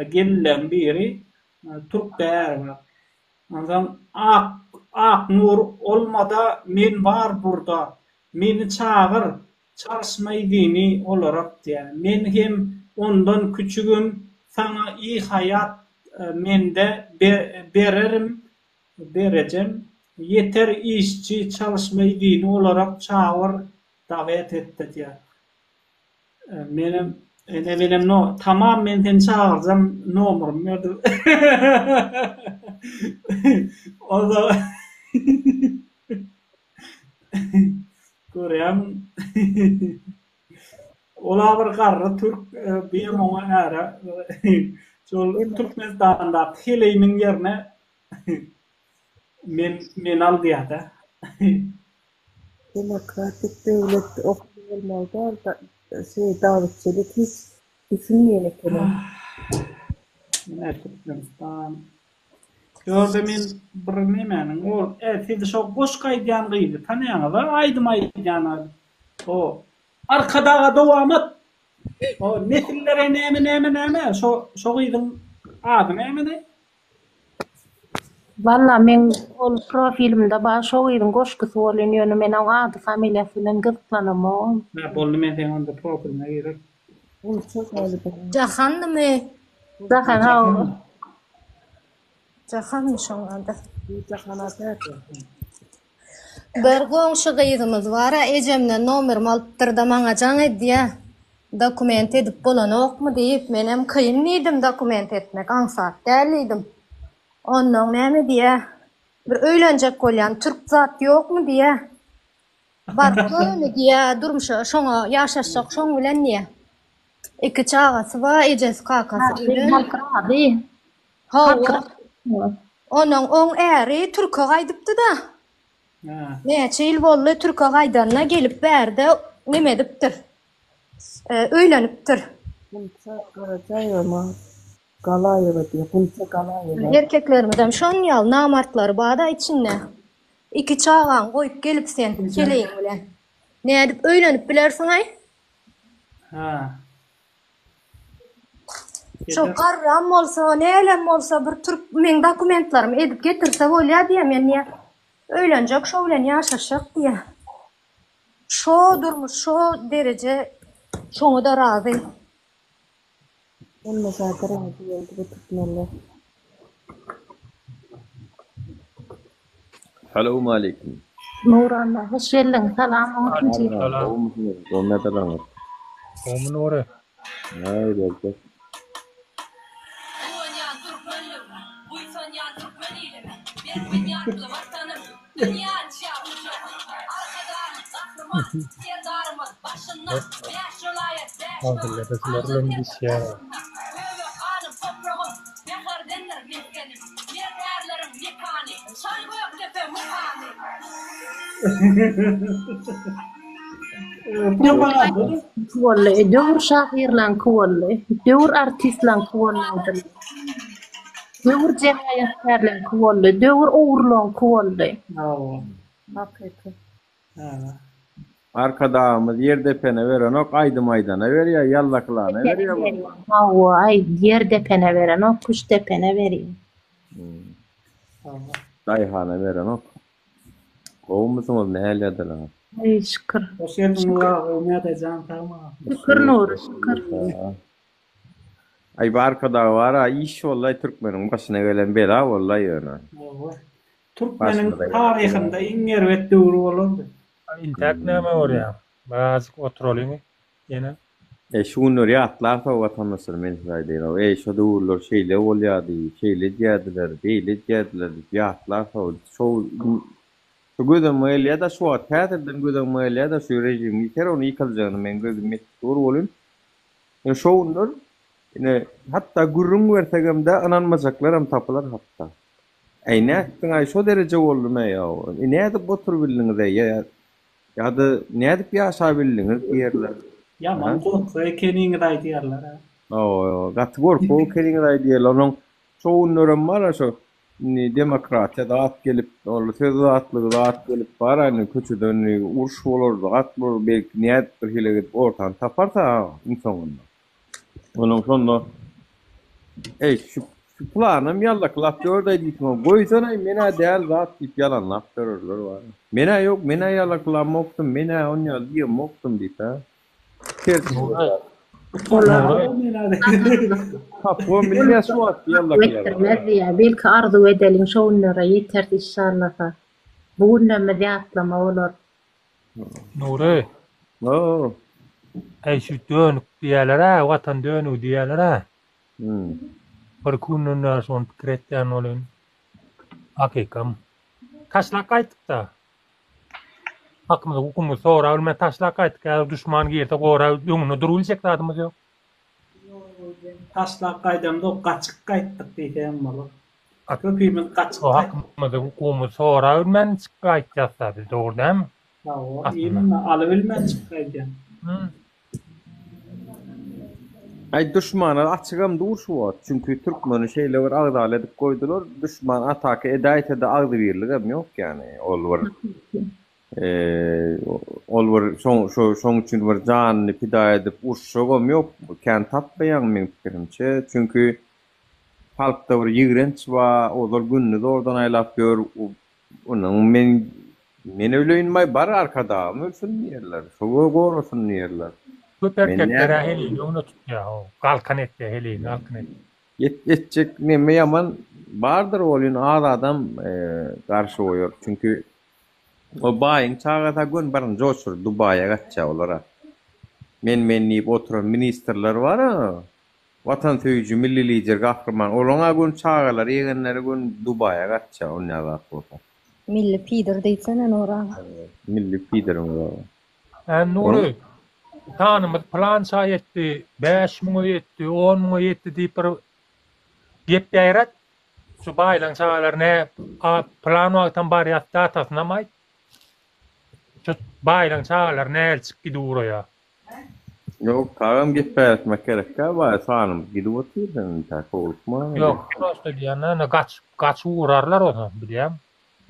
gelilen biri Türk bäri bar. Ondan Aknur olmada men bar burda. Meni çağır, çalışmaýdyny olarak diýär. Men hem ondan küçügüm, sana iyi hayat mende berejem. yeter işçi çalışmayı dini olarak çağır davet etti diye. Benim no tamam ben çağıracağım numaram verdi. O da görüyorum. Ola bir garry Türk benim ona ara şol Türkmenistan'da Hiley'nin yerine men al diýdi. Demokratik devlet okuyulmalar da davetçilik hiç düşünmeyerek gelen. Türkmenistan. Gördüm men bir nemenin ol siz şo goş gaýdan gyýdy tanaýaňyza aýdym aýdýan o arkadaga dowamat o nesillere näme şo gyýdyň ady näme? Valla men ol profilimde baş şo gyýdyň goşgusy bolan ýöne men ady familiýasy bilen gyzyklanamam. Ne boldy men seň onda profiline girip. Bu çok ayrı. Jahandymy? Jahan ha. Jahanmy şoňada. Jahanada. Bir goňşy gyzymyz bar, ejemden nomerim alypdyrda maňa jaň edýär. Dokument edip bolanokmy diýip menem kyn diýdim dokument etmek, aňsat dälidim. Ondan näme diýär? Bir öýlenjek bolýan türk zat ýokmy diýär. Barkmy diýär, durmuşa şoňa ýaşaşjak şoň bilen diýär. Iki çağasy var, ejesi kakasy bilen. Ha. Onuň oň äri türk'e gaýdypdy da. Näçe ýyl boldy türk'e gaýdanna gelip bärde neme edipdir? Öýlenipdir. Bunça Karacaýyma Galaýewa diýip, bunça Galaýewa. Erkeklerimizden şon ýal namartlary bada içinde. İki çağan goýup gelip sen keleýin bilen. Näde öýlenip bilersiň aý? Ha. Şo garram bolsa, nälem bolsa bir türk men dokumentlarym edip getirse bolýar diýe men ýa. Öýlenjek şo bilen ýaşaşak diýe. Şo durmuş, şo derece şoňa da razy. Emma zaten razy boldy bu Türkmenler. Assalamu alaikum. Nuranda, hoş geldin. Salam alaikum. Salam. Doğum ederim. Doğumun oraya. Haydi oldu. Aldılar bir şey. Kuwalle, dövür şahirlan kuwalle, dövür artistlan kuwalle, dövür cemiyetlerlen kuwalle, dövür oğurlan kuwalle. Hakikaten. Arkadağımız yerdepene veren ok aydım aydana ver ya yallaklarına ver ya. Hava ay yerdepene veren ok kuş depene veriyor. Dayhana veren ok. Kovmuşsunuz ne hal yadalar. Ay şükür. Hoş geldin Nura, övmeye de can tamam. Şükür Nuri, şükür. Ay bu arkadağı var ha iş vallahi Türkmenin başına gelen bela vallahi öyle. Türkmenin tarihinde en yervet döwrü bolurdy. İntek näme oraya? Bazı oturalım yine. Şunları atlarsa vatandaşlar men saydı. Şu döwürler şeýle bolýardy, şeýle diýdiler, beýle diýdiler. Ýatlarsa şu gözüme da şu täzeden gözüme da şu rejim ýeter onu ýykaljagyny men gözüme doğru bolyn. Şoňlar ine hatta gurrun vertegimde ananmazaklarım tapılar hatta. Ayna tına şu derece oldu mu ya? Ne edip otur bildiniz ya da ne edip yaşa bildiniz diyorlar. Ya mantık kenin de diyorlar. O gatgor po kenin de diyorlar. Onun çoğunların var şu demokratya da at gelip ol sözatlı da at gelip var hani kötüden urş olur da at olur belki niyet bir hile gidip ortadan taparsa insanlar. Onun sonunda şu planım yallak laf gördüydük mü? Boyutuna mena değer zat deyip yalan laf görürler var. Mena yok, mena yallak laf moktum, mena on yal diye moktum deyip ha. Tersi var. Bu millet suat yallak yalan. Belki arzu edelim şoğunlara yeter inşallah. Bu gündeme de atlama olur. Nuri. Oo. Şu dönük diýerler ha, watan dönük diýerler ha. Bir kunundan son pikretden olun. Hakikam. Taşlak aytdık da. Hakkımızda hukumu sonra ölme taşlak aytdık ya. Düşman girdi gora yönüne durulacak da adımız yok. Taşlak kaydamda o kaçık kayttık diyeceğim malı. Köpüğümün kaçık O hakkımızda hukumu sonra ölmen çıkaytacağız tabi. Doğru değil mi? o iyi mi? Alıbilmen çıkayacağım. Ay düşmanı açıgam duruşu var. Çünkü Türkmen'in şeyle var ağdalı edip koydular. Düşman atakı edayet ede ağdı birliğim yok yani. Ol var. Ol var son için var canını pida edip uçşogam yok. Ken tapmayan men fikrimçe. Çünkü halkta var yigrenç va olar günni de oradan aylap gör. Onun men öyleyinmay bar arkada. Ölsün yerler. Şogo gorsun yerler. Köp erkeklere heli onu tut ya. Kalkan etti heli kalkan etti. Yetecek neme yaman vardır oyun ağır adam karşı koyuyor. Çünkü o bayın çağata gün barın coşur Dubai'ye kaçça olara. Menleyip oturan ministerler var ha. Vatan töyücü, milli lider, kahraman. Olana gün çağalar, yegenleri gün Dubai'ye kaçça. O ne kadar korkar. Milli pider deysene Nora. Milli piderim var. Nuri. Tanımız plan sayetti, 5.000 yetti, 10.000 yetti deyip bir gep gayret. Şu baylan sağlar ne plan vaktan bari datasına may. Şu baylan sağlar ne elçik gidiyor ya. Yok, kağım gep etmek gerek ya. Baya sağlam gidiyor değil. Korkma. Yok, prosto diyen ne kaç uğrarlar o zaman bileyim.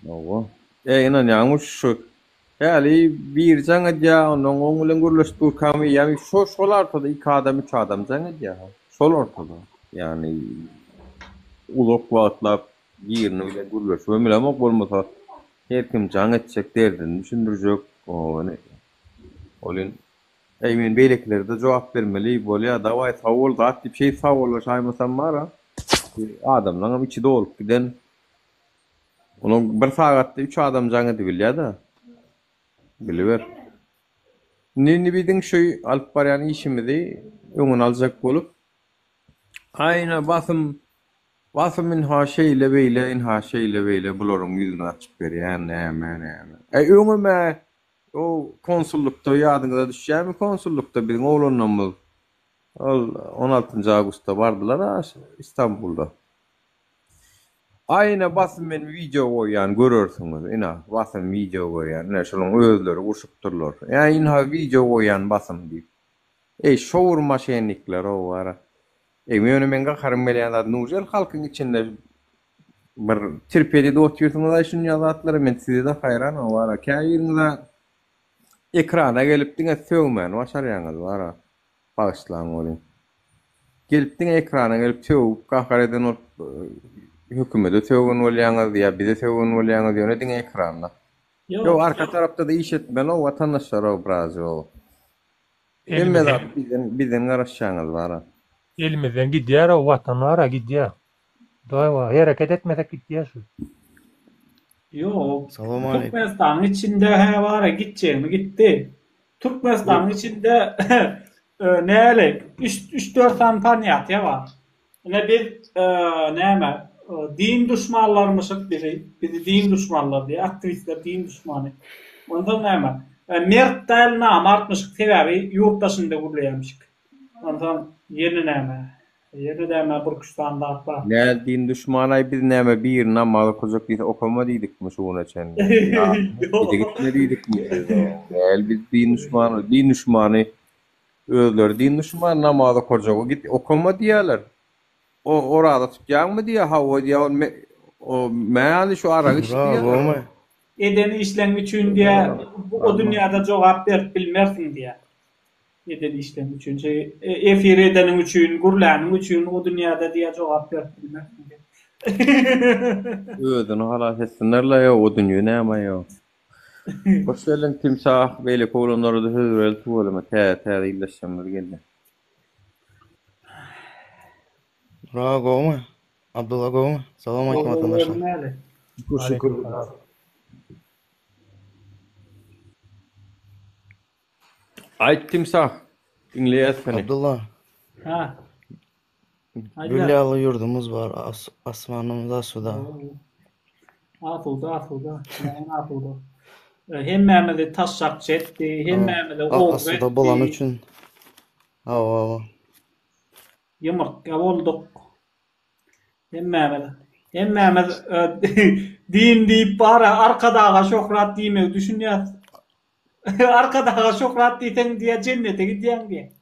Yok. İnan yanlış şu. Yani bir zanget ya onun oğlun gurlaştığı kami yani sol ortada iki adam üç adam zanget ya sol ortada yani uluk vaatla birini bile gurlaşıyor ömürlemek olmasa her kim zanget çek derdin düşündürecek o ne olun emin beylikleri de cevap vermeli böyle ya davay savul da atip şey savul saymasam var ha adamların içi dolup giden onun bir saatte üç adam zanget biliyor da biliver. Nini bidin şey alıp barayan işimizi öňüne aljak bolup ayna basımın ha şeyle beýle in ha şeyle beýle bularyň ýüzüne açyp berýän näme. Öňüme o konsullukda ýadyňyza düşýärmi konsullukda biziň oğlunamyz 16 Agustda bardylar İstanbulda. Ayna basın men video koyan görürsünüz. Ina basın video koyan. Ne şolun özleri uçupdurlar. Ya ina video koyan basın diýip. Şowurma şenlikler o var. Meni men gakarym bilen Nurjel halkyň içinde bir tirpedi de oturýarsyňyz şunu ýazatlary men size de hayran o var. Käýiňizde ekrana gelip diňe söwmen başarýaňyz var. Bağışlaň bolun. Gelip diňe ekrana gelip söw gakar eden ol hükümete söwün bolýaňyz ýa bize söwün bolýaňyz ýöne diňe ekranla. Yo arka tarapda da iş etmen o vatandaşlar o brazy o. Emme bizden garaşýaňyz bar. Elimizden gidýär o vatanlara gidýär. Doýa hereket etmesek gidýär şu. Yok. Türkmenistan'ın içinde he var ya gideceğimi gitti. Türkmenistan'ın içinde neyle 3-4 tane taniyat ya var. Ne bir neyme din düşmanlarmışık biri din düşmanlar diye aktivistler din düşmanı. Ondan neyme mert del namartmışık sebebi yurttaşında gurlayamışık. Ondan yeni neyme Burkistan'da atla. Ne din düşmanay biz neme bir namalı kozak diye okuma dedik mi şuna çen. Gitme dedik mi? Gel biz din düşmanı özler din düşmanı namalı kozak git okuma diýerler. O orada tutýan mı diye hava diye o meýany şu ara işdiýär. Edeni işlem üçin diye o dünyada jogap berip bilmersin diye. Edeni işlem üçin efir edenin üçin gurlanyň üçin o dünyada diye jogap berip bilmersin diye. Özüni halas etsinler ya o dünya näme yo. Başlayan timsah beýle kolanlarda höwrel tuwalama tä illeşýänler geldi. Abdullah Goma. Salam aleykum vatandaşlar. Şükür. Ayt timsah. Dinleyet seni. Abdullah. Ha. Gülyalı yurdumuz var. Asmanımızda suda. Atıldı. Yani atıldı. Hemmemizi taşşakçı etti. Hemmemizi oğuz etti. Asuda bolan üçün. Hava. Yumurtga olduk. Hemmemiz din deyip bara arkadağa şokrat diyemeyi düşünüyoruz. Arkadağa şokrat diysen diye cennete gidiyen diye.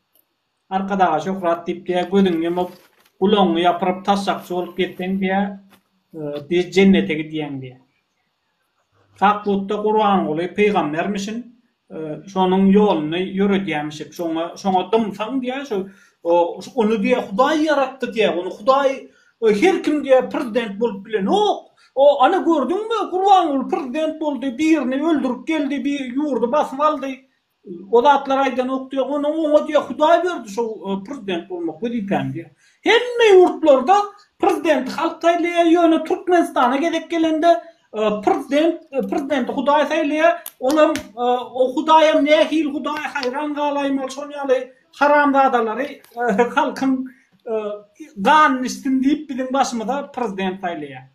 Arkadağa şokrat deyip diye gözün yumup kulağını yapırıp taşşakçı olup gitsen diye cennete gidiyen diye. Hakkutta Kur'an oluyor, peygambermişsin, şonun yolunu yürü diyemişip, şona dımsan diye, onu diye Huday yarattı diye, onu Huday, her kim diye prezident bolup bilen, o ana gördün mü, Kur'an olup prezident boldu, birini öldürüp geldi, bir yurdu basıp aldı, o da atlar aydan okuyor, ona diye Huday verdi, şu prezident olmak, bu diyen diye. Hemme yurtlarda prezident halktaylıya yönü Türkmenistan'a gedek gelende, prezident Huday saylaya olam o Hudayam nehil Huday hayran galaymal sonyalı haramzadalary halkın gan istin deyip bizim başımıza prezident saylaya.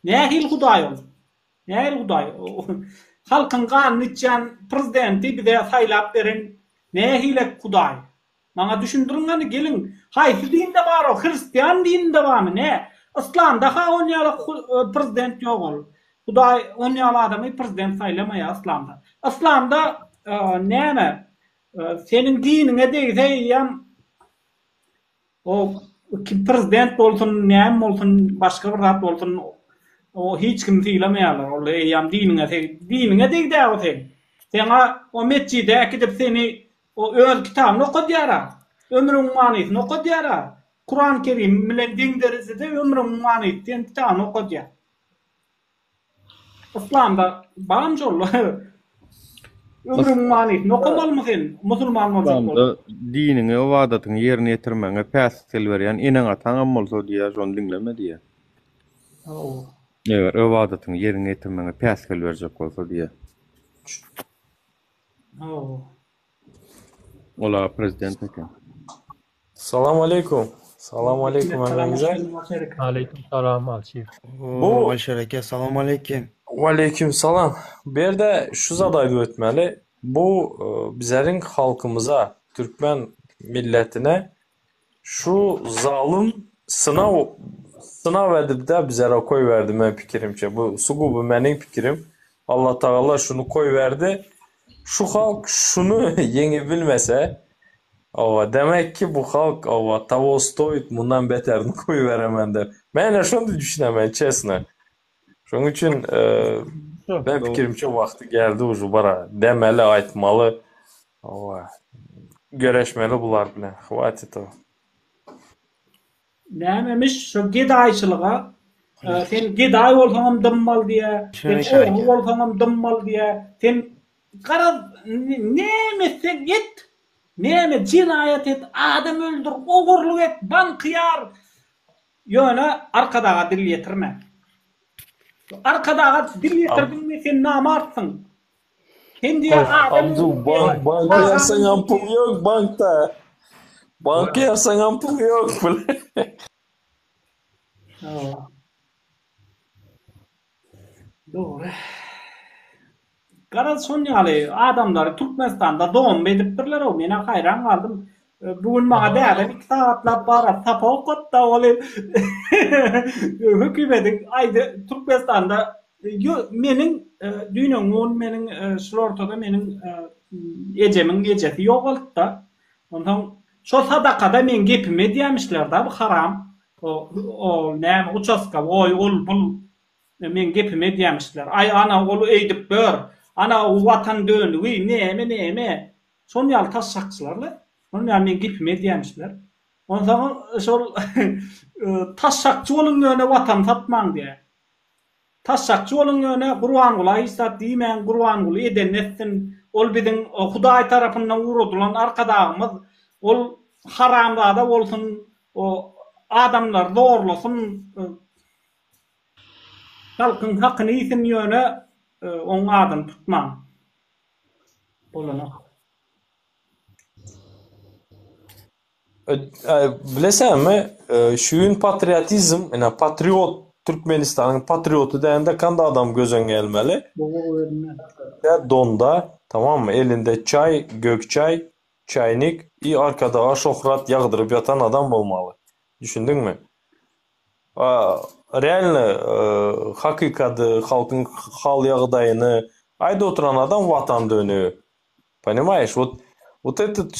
Nehil Huday ol. Nehil Huday. Halkın gan içen prezidenti bize saylap veren nehile Huday. Bana düşündürün gelin. Haysi dinde var o, Hristiyan dinde var mı ne? İslam'da ha onyalı prezident yok ol. Huday onyalı adamı prezident saylamaya İslam'da. İslam'da neyme? Senin dinine değseyem o ki prezident olsun, neyem olsun, başka bir zat olsun o hiç kim saylamayarlar. O eyyam dinine değde o sen. Sana o mescide gidip seni o öz kitabını oku diyara. Ömrün maniyetini oku diyara. Kur'an-ı Kerim bilen din derecede ömrün maniyetini kitabını oku diyara. İslam'da bağımcı olur. Ömrün maniyetini okumalı mı sen? Musulman olacak olur. Dinini, o vadatını yerine getirmene pästil veren inen atan bolsa diye son dinleme diye. Evet, o vadatını yerine getirmene pästil verecek olsa diye. Ola prezident eken. Salamu aleykum. Salamu aleykum emrinize. Aleyküm salam Alşir. Bu aşereke salamu aleyküm. Ve aleyküm salam. Bir de şu zadaydı ötmeli. Bu bizlerin halkımıza, Türkmen milletine şu zalim sınav edip de bizlere koy verdi ben fikrimce. Bu sugubu benim fikrim. Allah Teala şunu koy verdi. Şu halk şunu yenebilmese demek ki bu halk Tolstoy bundan beterini koy veremende. Ben şunu düşünemem çesne. Şunun için ben fikrimce vakti geldi ucu bara demeli, aytmalı, göreşmeli bular bilen. Hvatit o. Neymemiş şu gidayçılığa sen giday olsam dımmal diye, sen oğul olsam dımmal diye, sen karar neyemezse git, neyeme cinayet et, adam öldür, oğurluk et, bankıyar, yöne arkadağa dil yetirme. Arkadağa dil yetirdin mi sen namarsın. Sen diye Abdul banka yersen ampul yok bankta. Banka yersen ampul yok. Doğru. Garaz sonyalı adamlar Türkmenistan'da doğum edip birler o mene hayran kaldım. Bugün bana değerli 2 saatla bara tapa okutta olayım. Hükümetin ayda Türkmenistan'da menin dünyanın menin şlortada menin ecemin eceti yok oldu da. Ondan şu sadakada men gepime diyemişler da bu haram. O ne uçaska oy ol bul men gepime diyemişler. Ay ana olu eydip bör. Ana o vatan dönüğü neyme. Son yal taşşakçılarla. Onun men gepime diyemişler. Ondan sonra şol taşşakçı olun yöne vatan satman diye. Taşşakçı olun yöne Kur'an kula istat diyemeyen Kur'an kula edenetsin. Ol bizim Huday tarafından vurudulan arkadağımız ol haramda da olsun o adamlar doğrulsun halkın hakkını isin yöne on adam tutman. Olana. Bilesenmi, şuyun patriotizm, yani patriot, Türkmenistan'ın patriotu deyende kanda adam gözün gelmeli. Donda, tamam mı? Elinde çay, gök çay, çaynik, arkada aşohrat yağdırıp yatan adam olmalı. Düşündün mü? Реально hakikadı, halkın hal yağdayını ayda oturan adam vatan dönüyor. Понимаешь? Вот этот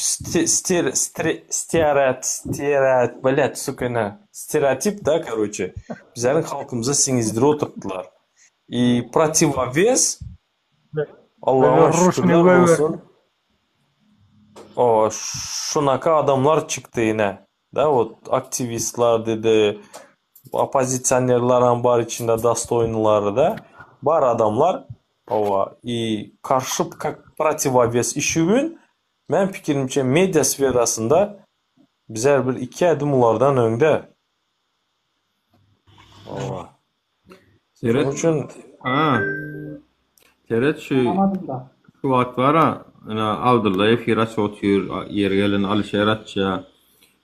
стереотип, да, короче, bizlerin halkımıza sinizdirip oturttular. Противовес, Allah'a şükürler olsun. Şunaka adamlar çıktı yine. Da, aktivistler dedi, оппозиционерлер'ın bar içinde dostoynuları da, bar adamlar, karşı противовес işiğin, ben fikrimce medya sferasında bizler bir iki adım onlardan önde. Seret için Seret şu vakt var ha, aldılar efir açıyor, yer gelen alışer atça,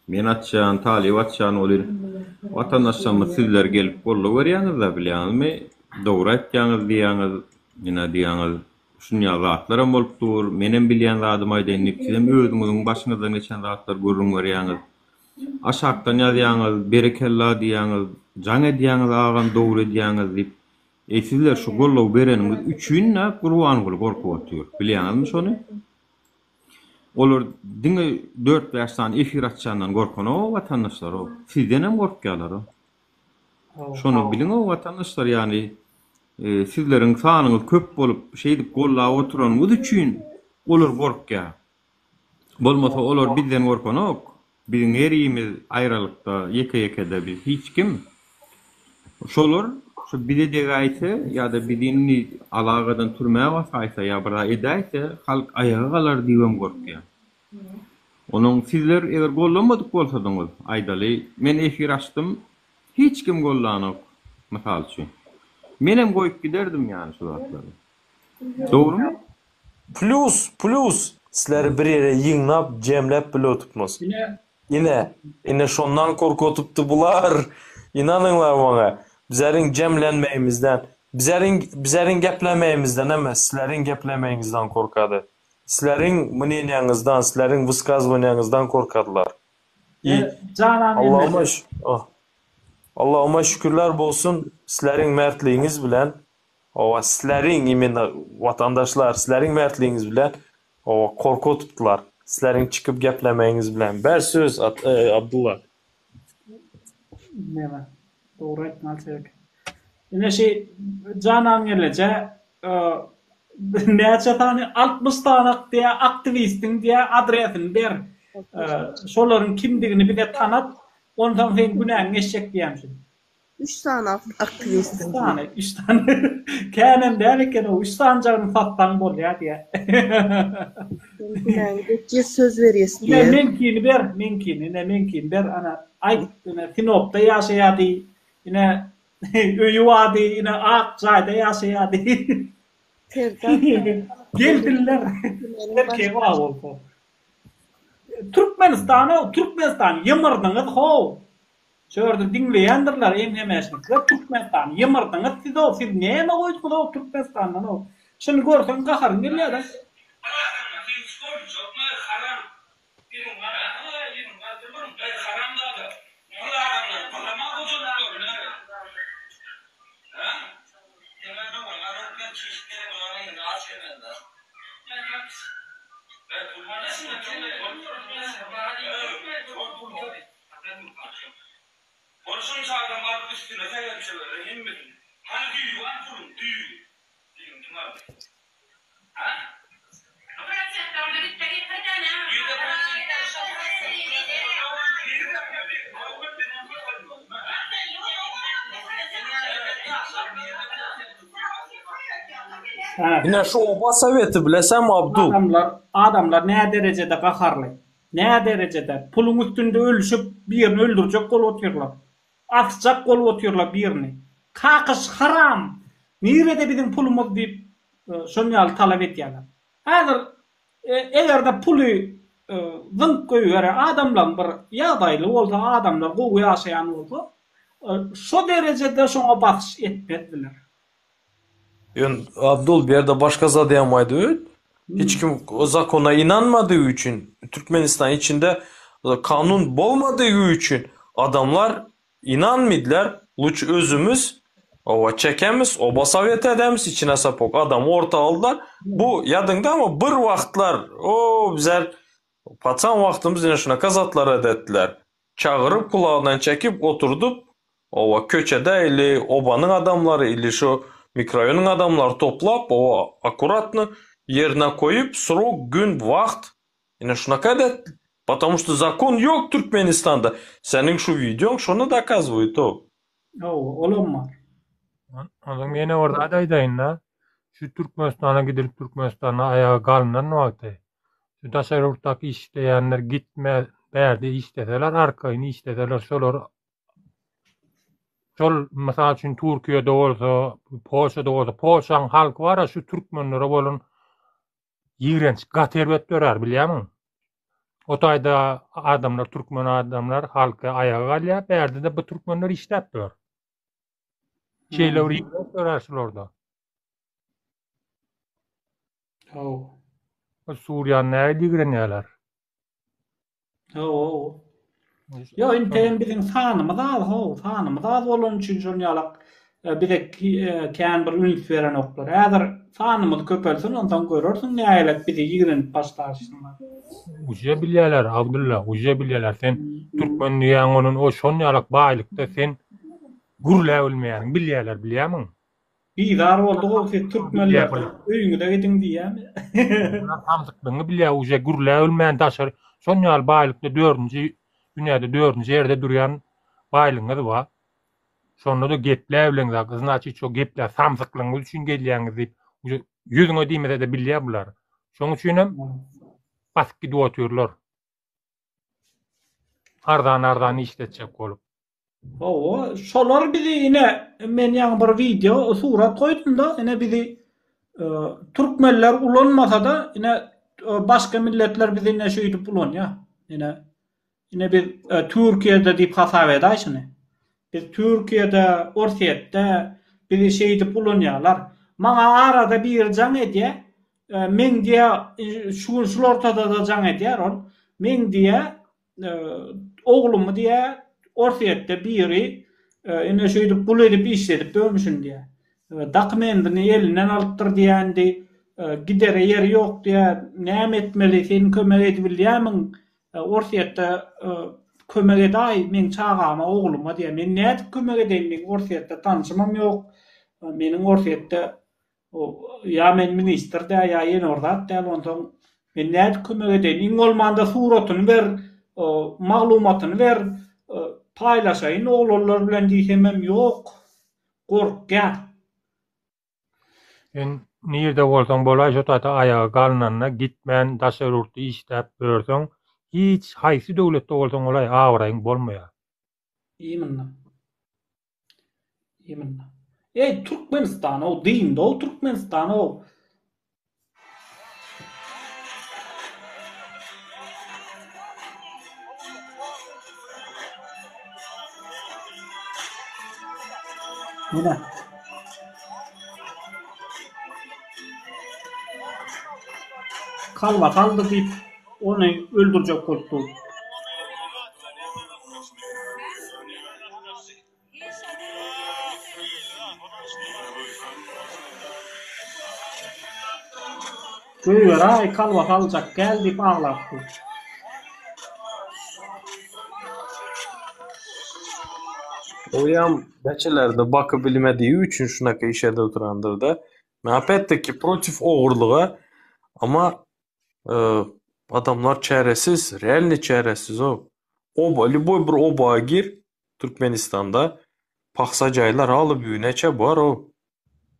men atçan, talip atçan olur. Vatandaşlarımız sizler gelip bollu veriyorsunuz da biliyorsunuz mi? Doğru ettiğiniz diyorsunuz, yine diyorsunuz. Şunya zatlara bolup dur, menen bilýän zadyma aýdynlyk, sizem özüňiziň başyňyzdan geçen zatlar görüň berýäňiz. Aşakdan ýazýaňyz, berekella diýäňiz, jaň edýäňiz, agan dogry edýäňiz diýip, sizler şu gollaw bereniňiz üçin Gurban bolup gorkup otýar. Bilýäňizmi şonu? Olar diňe 4 ýaşdan efir açjandan gorkan o watandaşlar o. Sizden hem gorkýarlar o. Şonu biliň o watandaşlar, ýani sizlerin sanyňyz köp bolup şeýdip gollap oturanymyz üçin olar gorkýar. Bolmasa olar bizden gorkanok. Biziň erimiz aýralykda, ýeke-ýekede biz hiç kim. Şolar şu bize de gaýsa ýa-da bizini alagadan türmäge basaýsa ýa bir edäýse halk ayaga galar diýen gorkýar. Onuň sizler eger gollamadyk bolsadyňyz, aýdaly, men efir açdym, hiç kim gollanok. Mysal üçin. Menem goýup giderdim ýani şu zatlary. Dogrymy? Plus sizler bir ýere ýygnap, jemlep bilotupmyz. Ine şondan korkutupdy bular. İnanyňlar maňa. Bizleriň jemlenmegimizden, bizleriň geplemegimizden emas, sizleriň geplemegiňizden korkady. Sizleriň müneniýaňyzdan, sizleriň wyskazwaniýaňyzdan korkadylar. Allah'ıma şükürler bolsun, sizlerin mertliğiniz bilen, sizlerin imin vatandaşlar, sizlerin mertliğiniz bilen korku tuttular. Sizlerin çıkıp geplemeğiniz bilen. Ber söz Abdullah. Neme? Doğru etmezsek. Yine Canan gelece neçe tane 60 tane diye aktivistin diye adresin ber. Şoların kimdigini bir de tanıt. Ondan sen günahın eşek diyemsin. 3 tane aktivistin. 3 tane. Kânem derken o 3 tane canım sattan bol ya diye. Günahın geçe söz veriyorsun diye. Menkini ber. Ana ay Sinop'ta yaşayadı. Yine Öyüvadı. Yine Akçay'da yaşayadı. Geldiler. Erkeğe var oldu. Türkmenistan yımırdınız ho. Şöyle dinleyendirler emhemeşlikler Türkmenistan yımırdınız siz neyme koydunuz o Türkmenistan'dan o. Şimdi görsen kaharın geliyor da. Konuşun çağırdanların üstüne sen bir şeyler himmetin. Hani düğü var kurun düğü. Düğün kim abi? Ha? Yine şu oba soveti bilesem Abdul. Adamlar ne derecede kaharlı. Ne derecede pulun üstünde ölüşüp birini öldürecek kol otuyorlar. Atacak kol otuyorlar birini. Kakış haram. Nerede bizim pulumuz deyip şunyalı talep ediyorlar. Hazır eğer de pulu zınk koyuyor adamlar bir ýagdaýly bolsa adamlar gowy ýaşaýan bolsa şu derecede şoňa batış etmediler. Abdul bir yerde başka zadayamaydı. Hiç kim o zakona inanmadığı için, Türkmenistan içinde kanun bolmadığı için adamlar inanmadılar. Luç özümüz, ova çekemiz, oba sovet edemiz içine sapok adam orta aldılar. Bu yadında ama bir vaxtlar o bizler patsan vaxtımız yine şuna kazatlar edettiler. Çağırıp kulağından çekip oturdup ova köçede ili obanın adamları ili şu mikrorayonun adamları toplap o akuratını yerine koyup srok gün vakt yine şuna kadet. Потому что закон yok Türkmenistan'da. Senin şu videon şunu doказывает o. Olamaz. Adam yine orada adaydayın da. Şu Türkmenistan'a gidip Türkmenistan'a ayağa kalınan vakti. Şu tasarruftaki işleyenler gitme derdi isteseler arkayını isteseler solar. Sol mesela için Türkiye'de olsa, Polşa'da olsa, Polşa'nın halkı var ya şu Türkmenlere bolun iğrenç gaterbet dörer biliyor musun? O tayda adamlar, Türkmen adamlar halka ayağa kalıyor. Berdi de bu Türkmenler işlep dör. Şeyler iğrenç dörersin orada. Suriyanlar iğreniyorlar. Ya inteyin bizim sanımız az olan için şonýalak bize kän bir ünit beren oklar. Äger sanymyz köpelsin ondan görürsiň näýelek bizi ýigrenip başlarsınlar. Uje bilýärler Abdullah, uje bilýärler. Sen Türkmen ýaňynyň o şonýalak baýlykda sen gürläp bilmeýän bilýärler bilýärmiň? Bizar boldyk sen Türkmenler öýüňde gidin diýämi? Tamsyklygy bilýär, uje gürläp bilmeýän daşar şonýal baýlykda 4-nji dünýäde 4-nji ýerde durýan baýlygyňyz bar. Sonra da gepler bilen da kıznaçı çok gepler samsıklığınız için gelýäňiz diýip yüzüňe diýmede de bilýär bular. Şoň üçin hem basyp gidip oturýarlar. Ardan işletjek bolup. Şolar bizi yine men ýa bir video surat koydum da yine bizi Türkmenler ulanmasa da yine başka milletler bizi ne şeýdip ulanýar. Yine biz Türkiye'de diýip hasap edaýşyny. Biz Türkiye'de, Orset'te bizi şeydi bulanýarlar. Maňa arada bir jaň edýär. Men diýe şu ortada da jaň edýär ol. Men diýe oglumy diýe Orset'te biri ene şeýdi pul edip işledip dömüşün diýe. Dokumentini elinden alypdyr diýendi. Gidere ýeri ýok diýe. Näme etmeli sen kömek edip bilýärmiň? Orset'te kömek edäý men çağama ogluma diýe. Men näde kömek edeyim? Men Orset'te tanışmam ýok. Meniň Orset'te ýa men ministrde ýa ýenordat däl ondan men näde kömek edeyim? Iň bolmanda suratyny ber, maglumatyny ber, paýlaşaýyn oglanlar bilen diýsem ýok. Gorkýar. Sen nirde bolsaň bolaý şu taýda ayağa kalnanna gitmän daşarurty işläp görseň hiç haýsy döwletde bolsaň olay awraýyň bolmaýar. Iýminna. Ey Türkmenistan o diýinde o Türkmenistan o. Yine. Kalva kaldı deyip onu öldürecek oldu. Görüyor ay kalva kalacak gel deyip ağlattı. Oyam beçelerde bakıp bilmediği üçün şunaka işede oturandır da. Опять-таки против oğurluğa ama adamlar çaresiz, realni çaresiz o. Любой bir obağa gir Türkmenistan'da paksacaylar alıp neçe var o.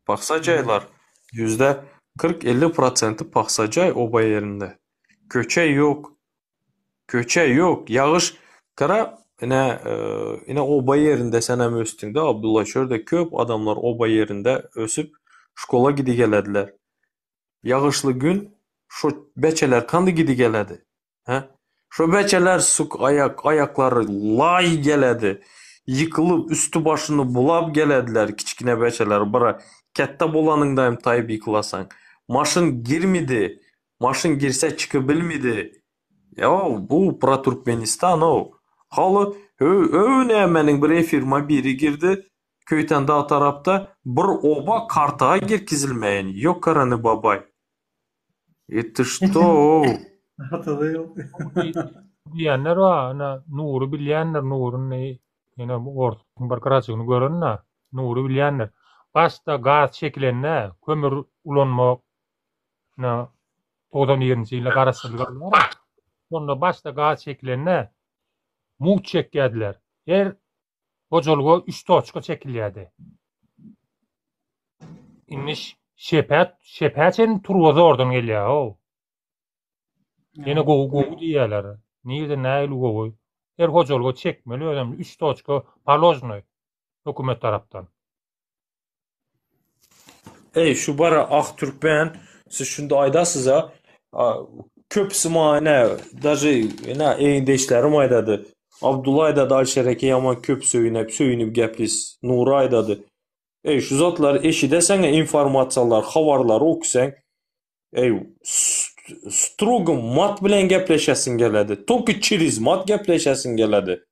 Paksacaylar %40-50% paksacay oba yerinde. Köçe yok. Yağış kara yine oba yerinde senem östünde Abdullah şöyle köp adamlar oba yerinde ösüp şkola gidi gelediler. Yağışlı gün şu beçeler kandı gidi geledi. He? Şu beçeler suk ayakları lay geledi. Yıkılıp üstü başını bulap gelediler kiçkine beçeler. Bara kette bolanındayım tayip yıkılasan. Maşın girmedi. Maşın girse çıkabilmedi. Ya bu pra Türkmenistan o. Halı öyle menin bir firma biri girdi. Köyten dağ tarafta bir oba kartağa girkizilmeyen. Yok karanı babay. Это что? Diyenler var. Nuru bilyenler. Nurun ne? Yine ortadan bir karasını görün na. Nuru bilyenler. Başta gaz çekilenler. Kömür ulanmak. Toğdan yerinsiyle karasılıklar var. Sonra başta gaz çekilenler. Muht çekildiler. Her hocalığa 3 toçka çekildi. İnmiş şepeçen turvaza oradan geliyor o. Yine goğu diyorlar. Niye neyli goğu? Her hocalığa çekmeli önemli. 3 toçka paloznoy. Hükümet taraftan. Ey şu bara ah Türkmen siz şunda aydasız ha. Köpsü ne? Даже eyinde işlerim aydadı. Abdullah aydadı Alşereke yaman köp söyünüp geplis. Nuri aydadı. Ey şu zatlar eşi desene informatsiyalar, havarlar okusan. Ey strugum mat bilen gepleşesin geledi. Toki çiriz mat gepleşesin geledi.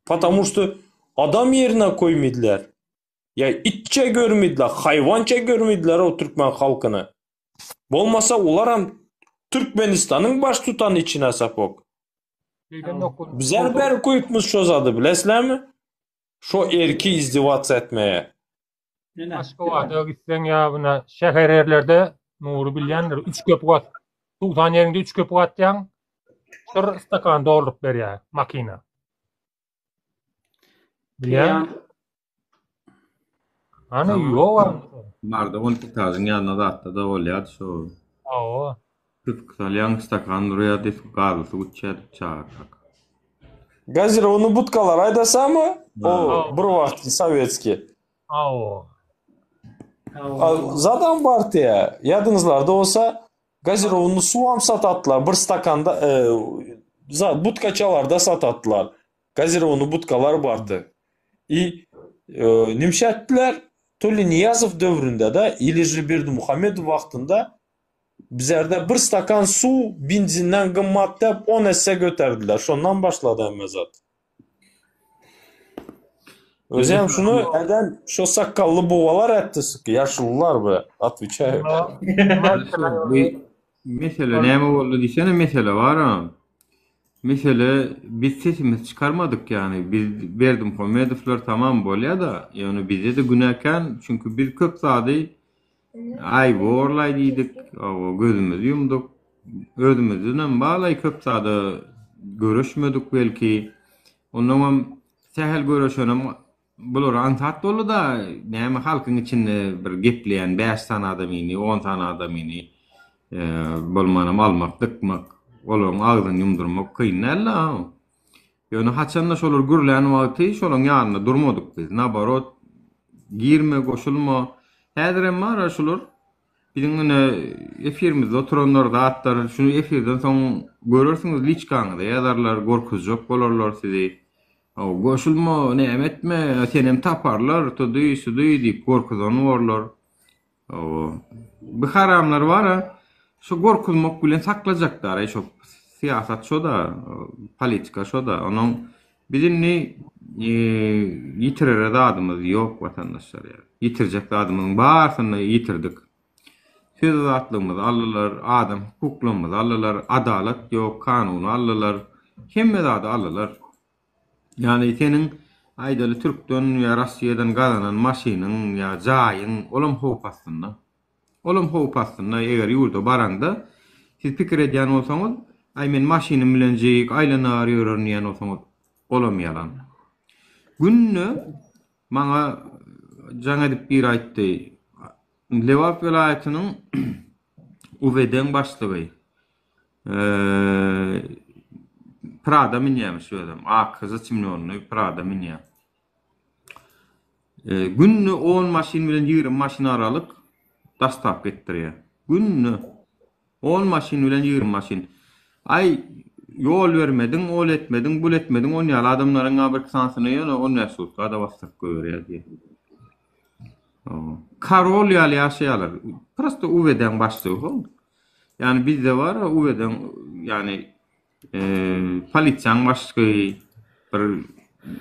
Потому что adam yerine koymadılar. Ya itçe görmediler, hayvança görmediler o Türkmen halkını. Olmasa ular Türkmenistan'ın baş tutan içine sapok. Bizler beri koyupmuş şozadı bilesler mi? Şu erki izdivat etmeye. Başka vada gitsen ya buna şehir yerlerde Nuru bilyenler 3 köpük at. Tuğdan yerinde 3 köpük at yan. Şur stakan doldurup ver ya makina. Bilyen. Hani yok var. Marda 12 tazın yanına da attı da oluyor şu. Oo. Kısalyan stakan oraya defuk kaldı uçar çağırsak. Gazira onu butkalar aydasa mı? O bir vakti sovetski. Oo. Zaten partiya yadınızlarda olsa Gazira onu suam satattılar. Bir stakanda butkaçalarda satattılar. Gazira onu butkalar vardı. Nimşettiler Tuli Niyazov dövründe de İliji Berdi Muhammedov vaktinde bizlerde bir stakan su benzinden gımmat deyip 10 esse göterdiler. Şondan başladı emmezat. Özlem şunu eden şu sakallı bovalar etti sıkı. Yaşlılar be. Atviçay. Mesele ne oldu diyesene mesele var ha. Mesele biz sesimiz çıkarmadık yani. Biz Berdi Muhammedovlar tamam bolya da yani bize de günahkan çünkü biz köp sadı ay borlaydıydık. O gözümüzü yumduk. Özümüzden bağlay köp sadı görüşmedik belki. Ondan sehel görüşenim bulur antat dolu da näme halkın içinde bir gepleyen 5 tane adamini 10 tane adamini bolmanam almak dıkmak olorun ağzını yumdurmak kıyınlarla. Yani haçanla şolur gürleyen vakti şolun yanında durmadık biz. Nabarot girme koşulma hedrem var şolur. Bizim efirimizde oturanlar da atlar şunu efirden son görürsünüz liçkanıda yadarlar korkuzcuk bolorlar sizi. O koşulma ne etme senem taparlar tuduy suduy deyip korkuzan varlar. O bu haramlar var ha. Şu korkulmak bilen saklayacaklar. Şu siyaset şu da, politika şu da. Onun bizim ne yitirir adımız yok vatandaşlar ya. Yitirecek adımın bağırsını yitirdik. Söz atlığımız alırlar, adam hukukumuz alırlar, adalet yok, kanunu alırlar. Kemme da alırlar. Yani senin aydalı Türk'ten ya Rusya'dan kazanan maşinin ya zayın olam hopasında. Olam hopasında eğer yurda baranda siz fikir ediyen olsanız ay men maşinim bilen jeyik aylana arıyorum diyen olsanız olam yalan. Günlü bana жаңа dip bir aytdı. Levap velayetinin Uveden başlığı. Prada minyemiş öyle. Kızı çimlonlu Prada minye. Günlü 10 maşin bilen 20 maşin aralık dastap ettiriyor. Günlü 10 maşin bilen 20 maşin. Ay yol vermedin, ol etmedin, bul etmedin, on ýaly adamlaryň bir sanssyny ýöne on näsutka da bastyk görýär diýe. Karol ýaly ýaşaýarlar. Prosto uweden başlaýar. Yani bizde var uweden yani polisiýaň başly, bir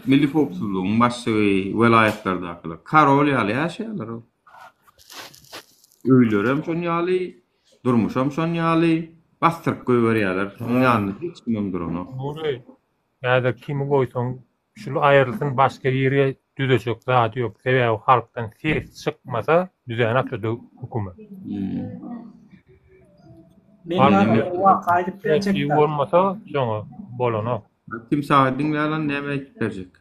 milli howpsuzlygyň başly welaýatlardakylar. Karol ýaly ýaşaýarlar. Öýlerem şon ýaly, durmuşam şon ýaly. Bastırıp koyuverýärler. Ýany hiç kimdir onu. Nuri, ýa-da kimi goýsaň, şulu aýrylsyn başga ýere düzejek zat ýok. Sebäbi halkdan ses çykmasa, düzene tödü hukumat. Men olmasa, şoňa bolana. Timsah dinlälen näme aýdyp berjek?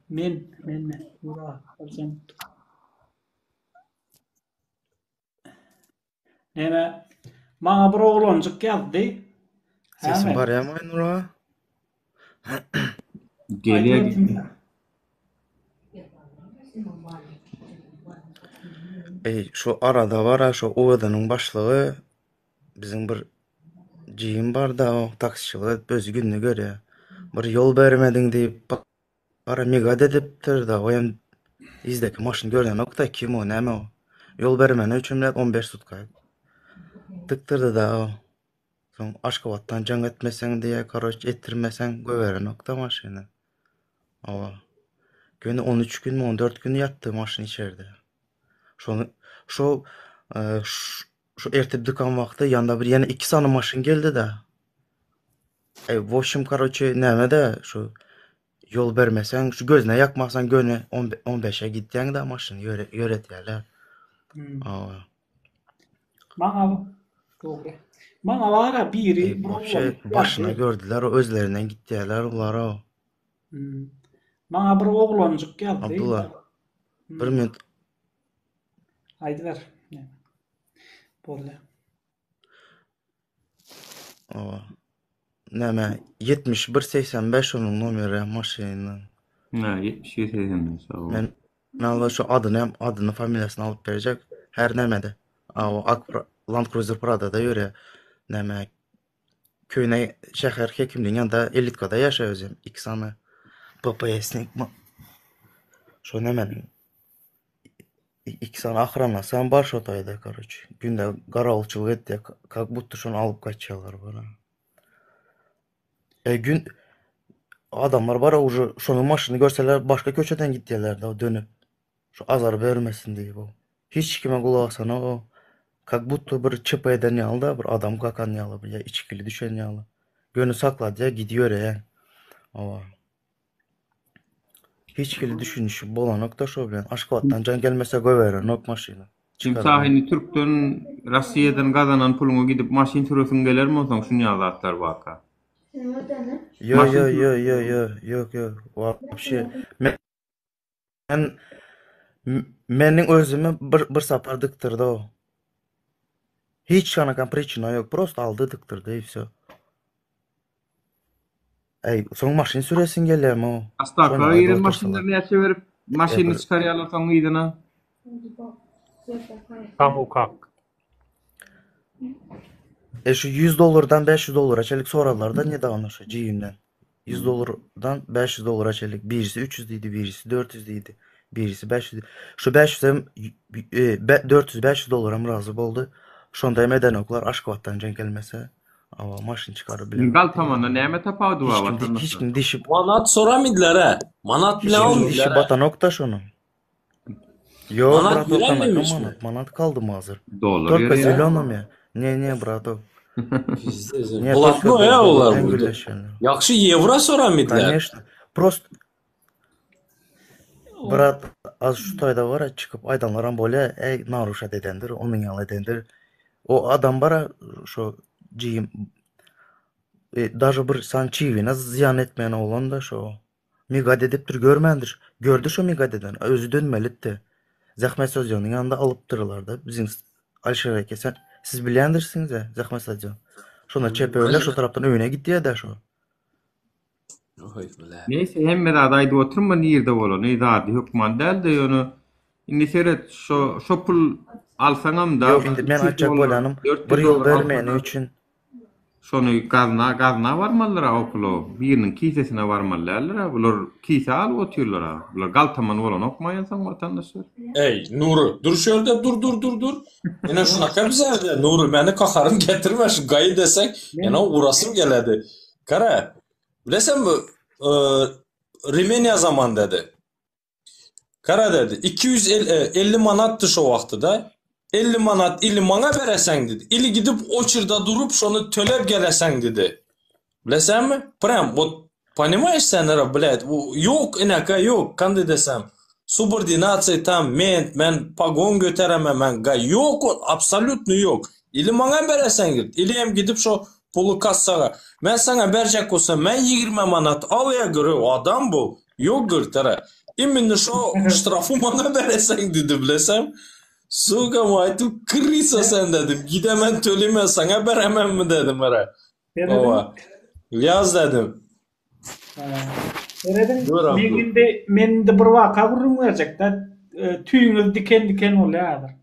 Men. Bura, näme? Maňa bir oglanjyk geldi. Sesim bar ýa-ma Nura? Gelýär. Şu arada var şu owadanyň başlygy bizim bir jyýyn bar da o taksiçilik özü günni görýär. Bir yol bermediň diýip para megad edipdir da o hem izdeki maşyny görýän nokta kim o näme o? Yol bermeni üçin 15 sutka. Tıktırdı da o. Son Aşgabatdan jaň etmeseň diye karoç ettirmeseň göweren nokta maşyny. Awa. Göni 13 gün 14 gün yatdy maşyn içeride. Şu ertep dykan wagty ýanda bir ýene 2 sany maşyn geldi da. W общем, karoçy näme de şu yol bermeseň, şu gözüne yakmasaň göni 15'e gitdiň da maşyn ýöretýärler. Awa. Maňa bara biri başyna gördüler, o özlerinden gitdiler ular o. Maňa bir oglanjyk geldi. Abdullah. Bir minut. Haydi ver. Bolýar. Näme 7185 onuň nomeri maşynyň. 7185. Men şu adyny familiýasyny alyp berjek her nämede. Land Cruiser Prada'da ýöre näme köýne şäher hekimliğiň ýanynda elitkada ýaşaýar özüm. 2 sany PPS'nik şu näme 2 sany ahranasam bar şo taýda karoç. Günde garawçylyk etdi, kak buttu şonu alyp kaçýarlar bara. Gün adamlar bara uje şonu maşyny görseler başka köçeden gitdiler da dönüp. Şu azar bermesin diýip o. Hiç kime kulak asana o. Kak buttu bir çıpaydan ýaly bir adam kakan ýaly bir içkili düşen ýaly. Gönü saklady ýa gidiyor ýa. Awa. Hiçkili düşünüşi bolanokda şo bilen Aşgabatdan jan gelmese göweren ok maşyna. Timsahyny Türkden, Russiýadan gazanan puluňy gidip maşyn sürüsün gelermi olsaň şunu ýazatlar waka. Yok. Вообще. Meniň özüme bir sapar dıktırdı o. Hiç şanakan priçina yok. Prosto aldı dıktırdı y всё. Soň maşyn süresin gelermi o. Astaka ýere maşynlaryny ýaşa berip maşyny çykarýarlar soň ýydyna. Kamukak. Şu $100'dan $500 çelik soralarda ne da onu şu jiyimden. $100'dan $500 çelik. Birisi 300 idi, birisi 400 idi. Birisi 500. Şu 500'e 400-500 razı boldy. Şonda emeden oklar Aşgabatdan jan gelmese awa maşyn çykaryp bilen. Gal tamamda näme tapawdy wa? Hiç kim dişip manat soramydylar ha. Manat bilen almydylar. Dişi batanokda şonu. Yo, brat, manat kaldı mı hazır? Dolar. Только зелёным ya. Ne brato. Bulatma ya olar burada. Yaxşı evro soramydylar. Конечно. Просто brat az şu toyda var çıkıp aydanlaran bolya naruşat edendir, onun ýaly edendir. O adam bara şu jiyim даже bir san çivine ziyan etmeyen olan da şu migad edipdir görmendir. Gördü şu migad eden özü dönmelitdi. Zahmet Sözcan'ın yanında alıptırırlar da bizim Alişer Eke siz bilendirsiniz ya Zahmet Sözcan. Şuna çepeyle şu taraftan öğüne gitti ya da şu. Neyse hemme de adaydı oturma nirde bolu neydi adı hükman del de onu indi seyret şu pul alsanam da yok indi men açacak bolanım bir yol vermeyeni üçün şonu gazna varmalylar okulu. Birinin kisesine varmalylar. Bular kise alıp oturýarlar. Bular galtaman bolan okmaýansaň watandaşlar. Ey Nuru, dur şöyle dur. Yine şunaka bizerde Nuru meni kakarım getirme şu gayı desek yine uğrasım geledi. Kara, bilesen bu Rimenya zaman dedi. Kara dedi 250 manattı şu vakti da 50 manat ili mana beresen dedi. İli gidip o çırda durup şonu tölep gelesen dedi. Bilesen mi? Prem, вот понимаешь sen блядь, yok inaka yok kandı desem. Subordinatsiya tam men pagon göteremem men ga yok absolutno yok. İli mana beresen git. İli hem gidip şu pulu kassaga. Men sana berjek olsa men 20 manat alaya göre o adam bu. Yok gırtara. İminni şu ştrafı mana beresen dedi bilesem. Suga maytu krisa sen dedim. Gidemen tölime sana beremem mi dedim ara. Ova. Yaz dedim. Eredin men de bir waka gurrun berjek da tüýüňiz diken olýar.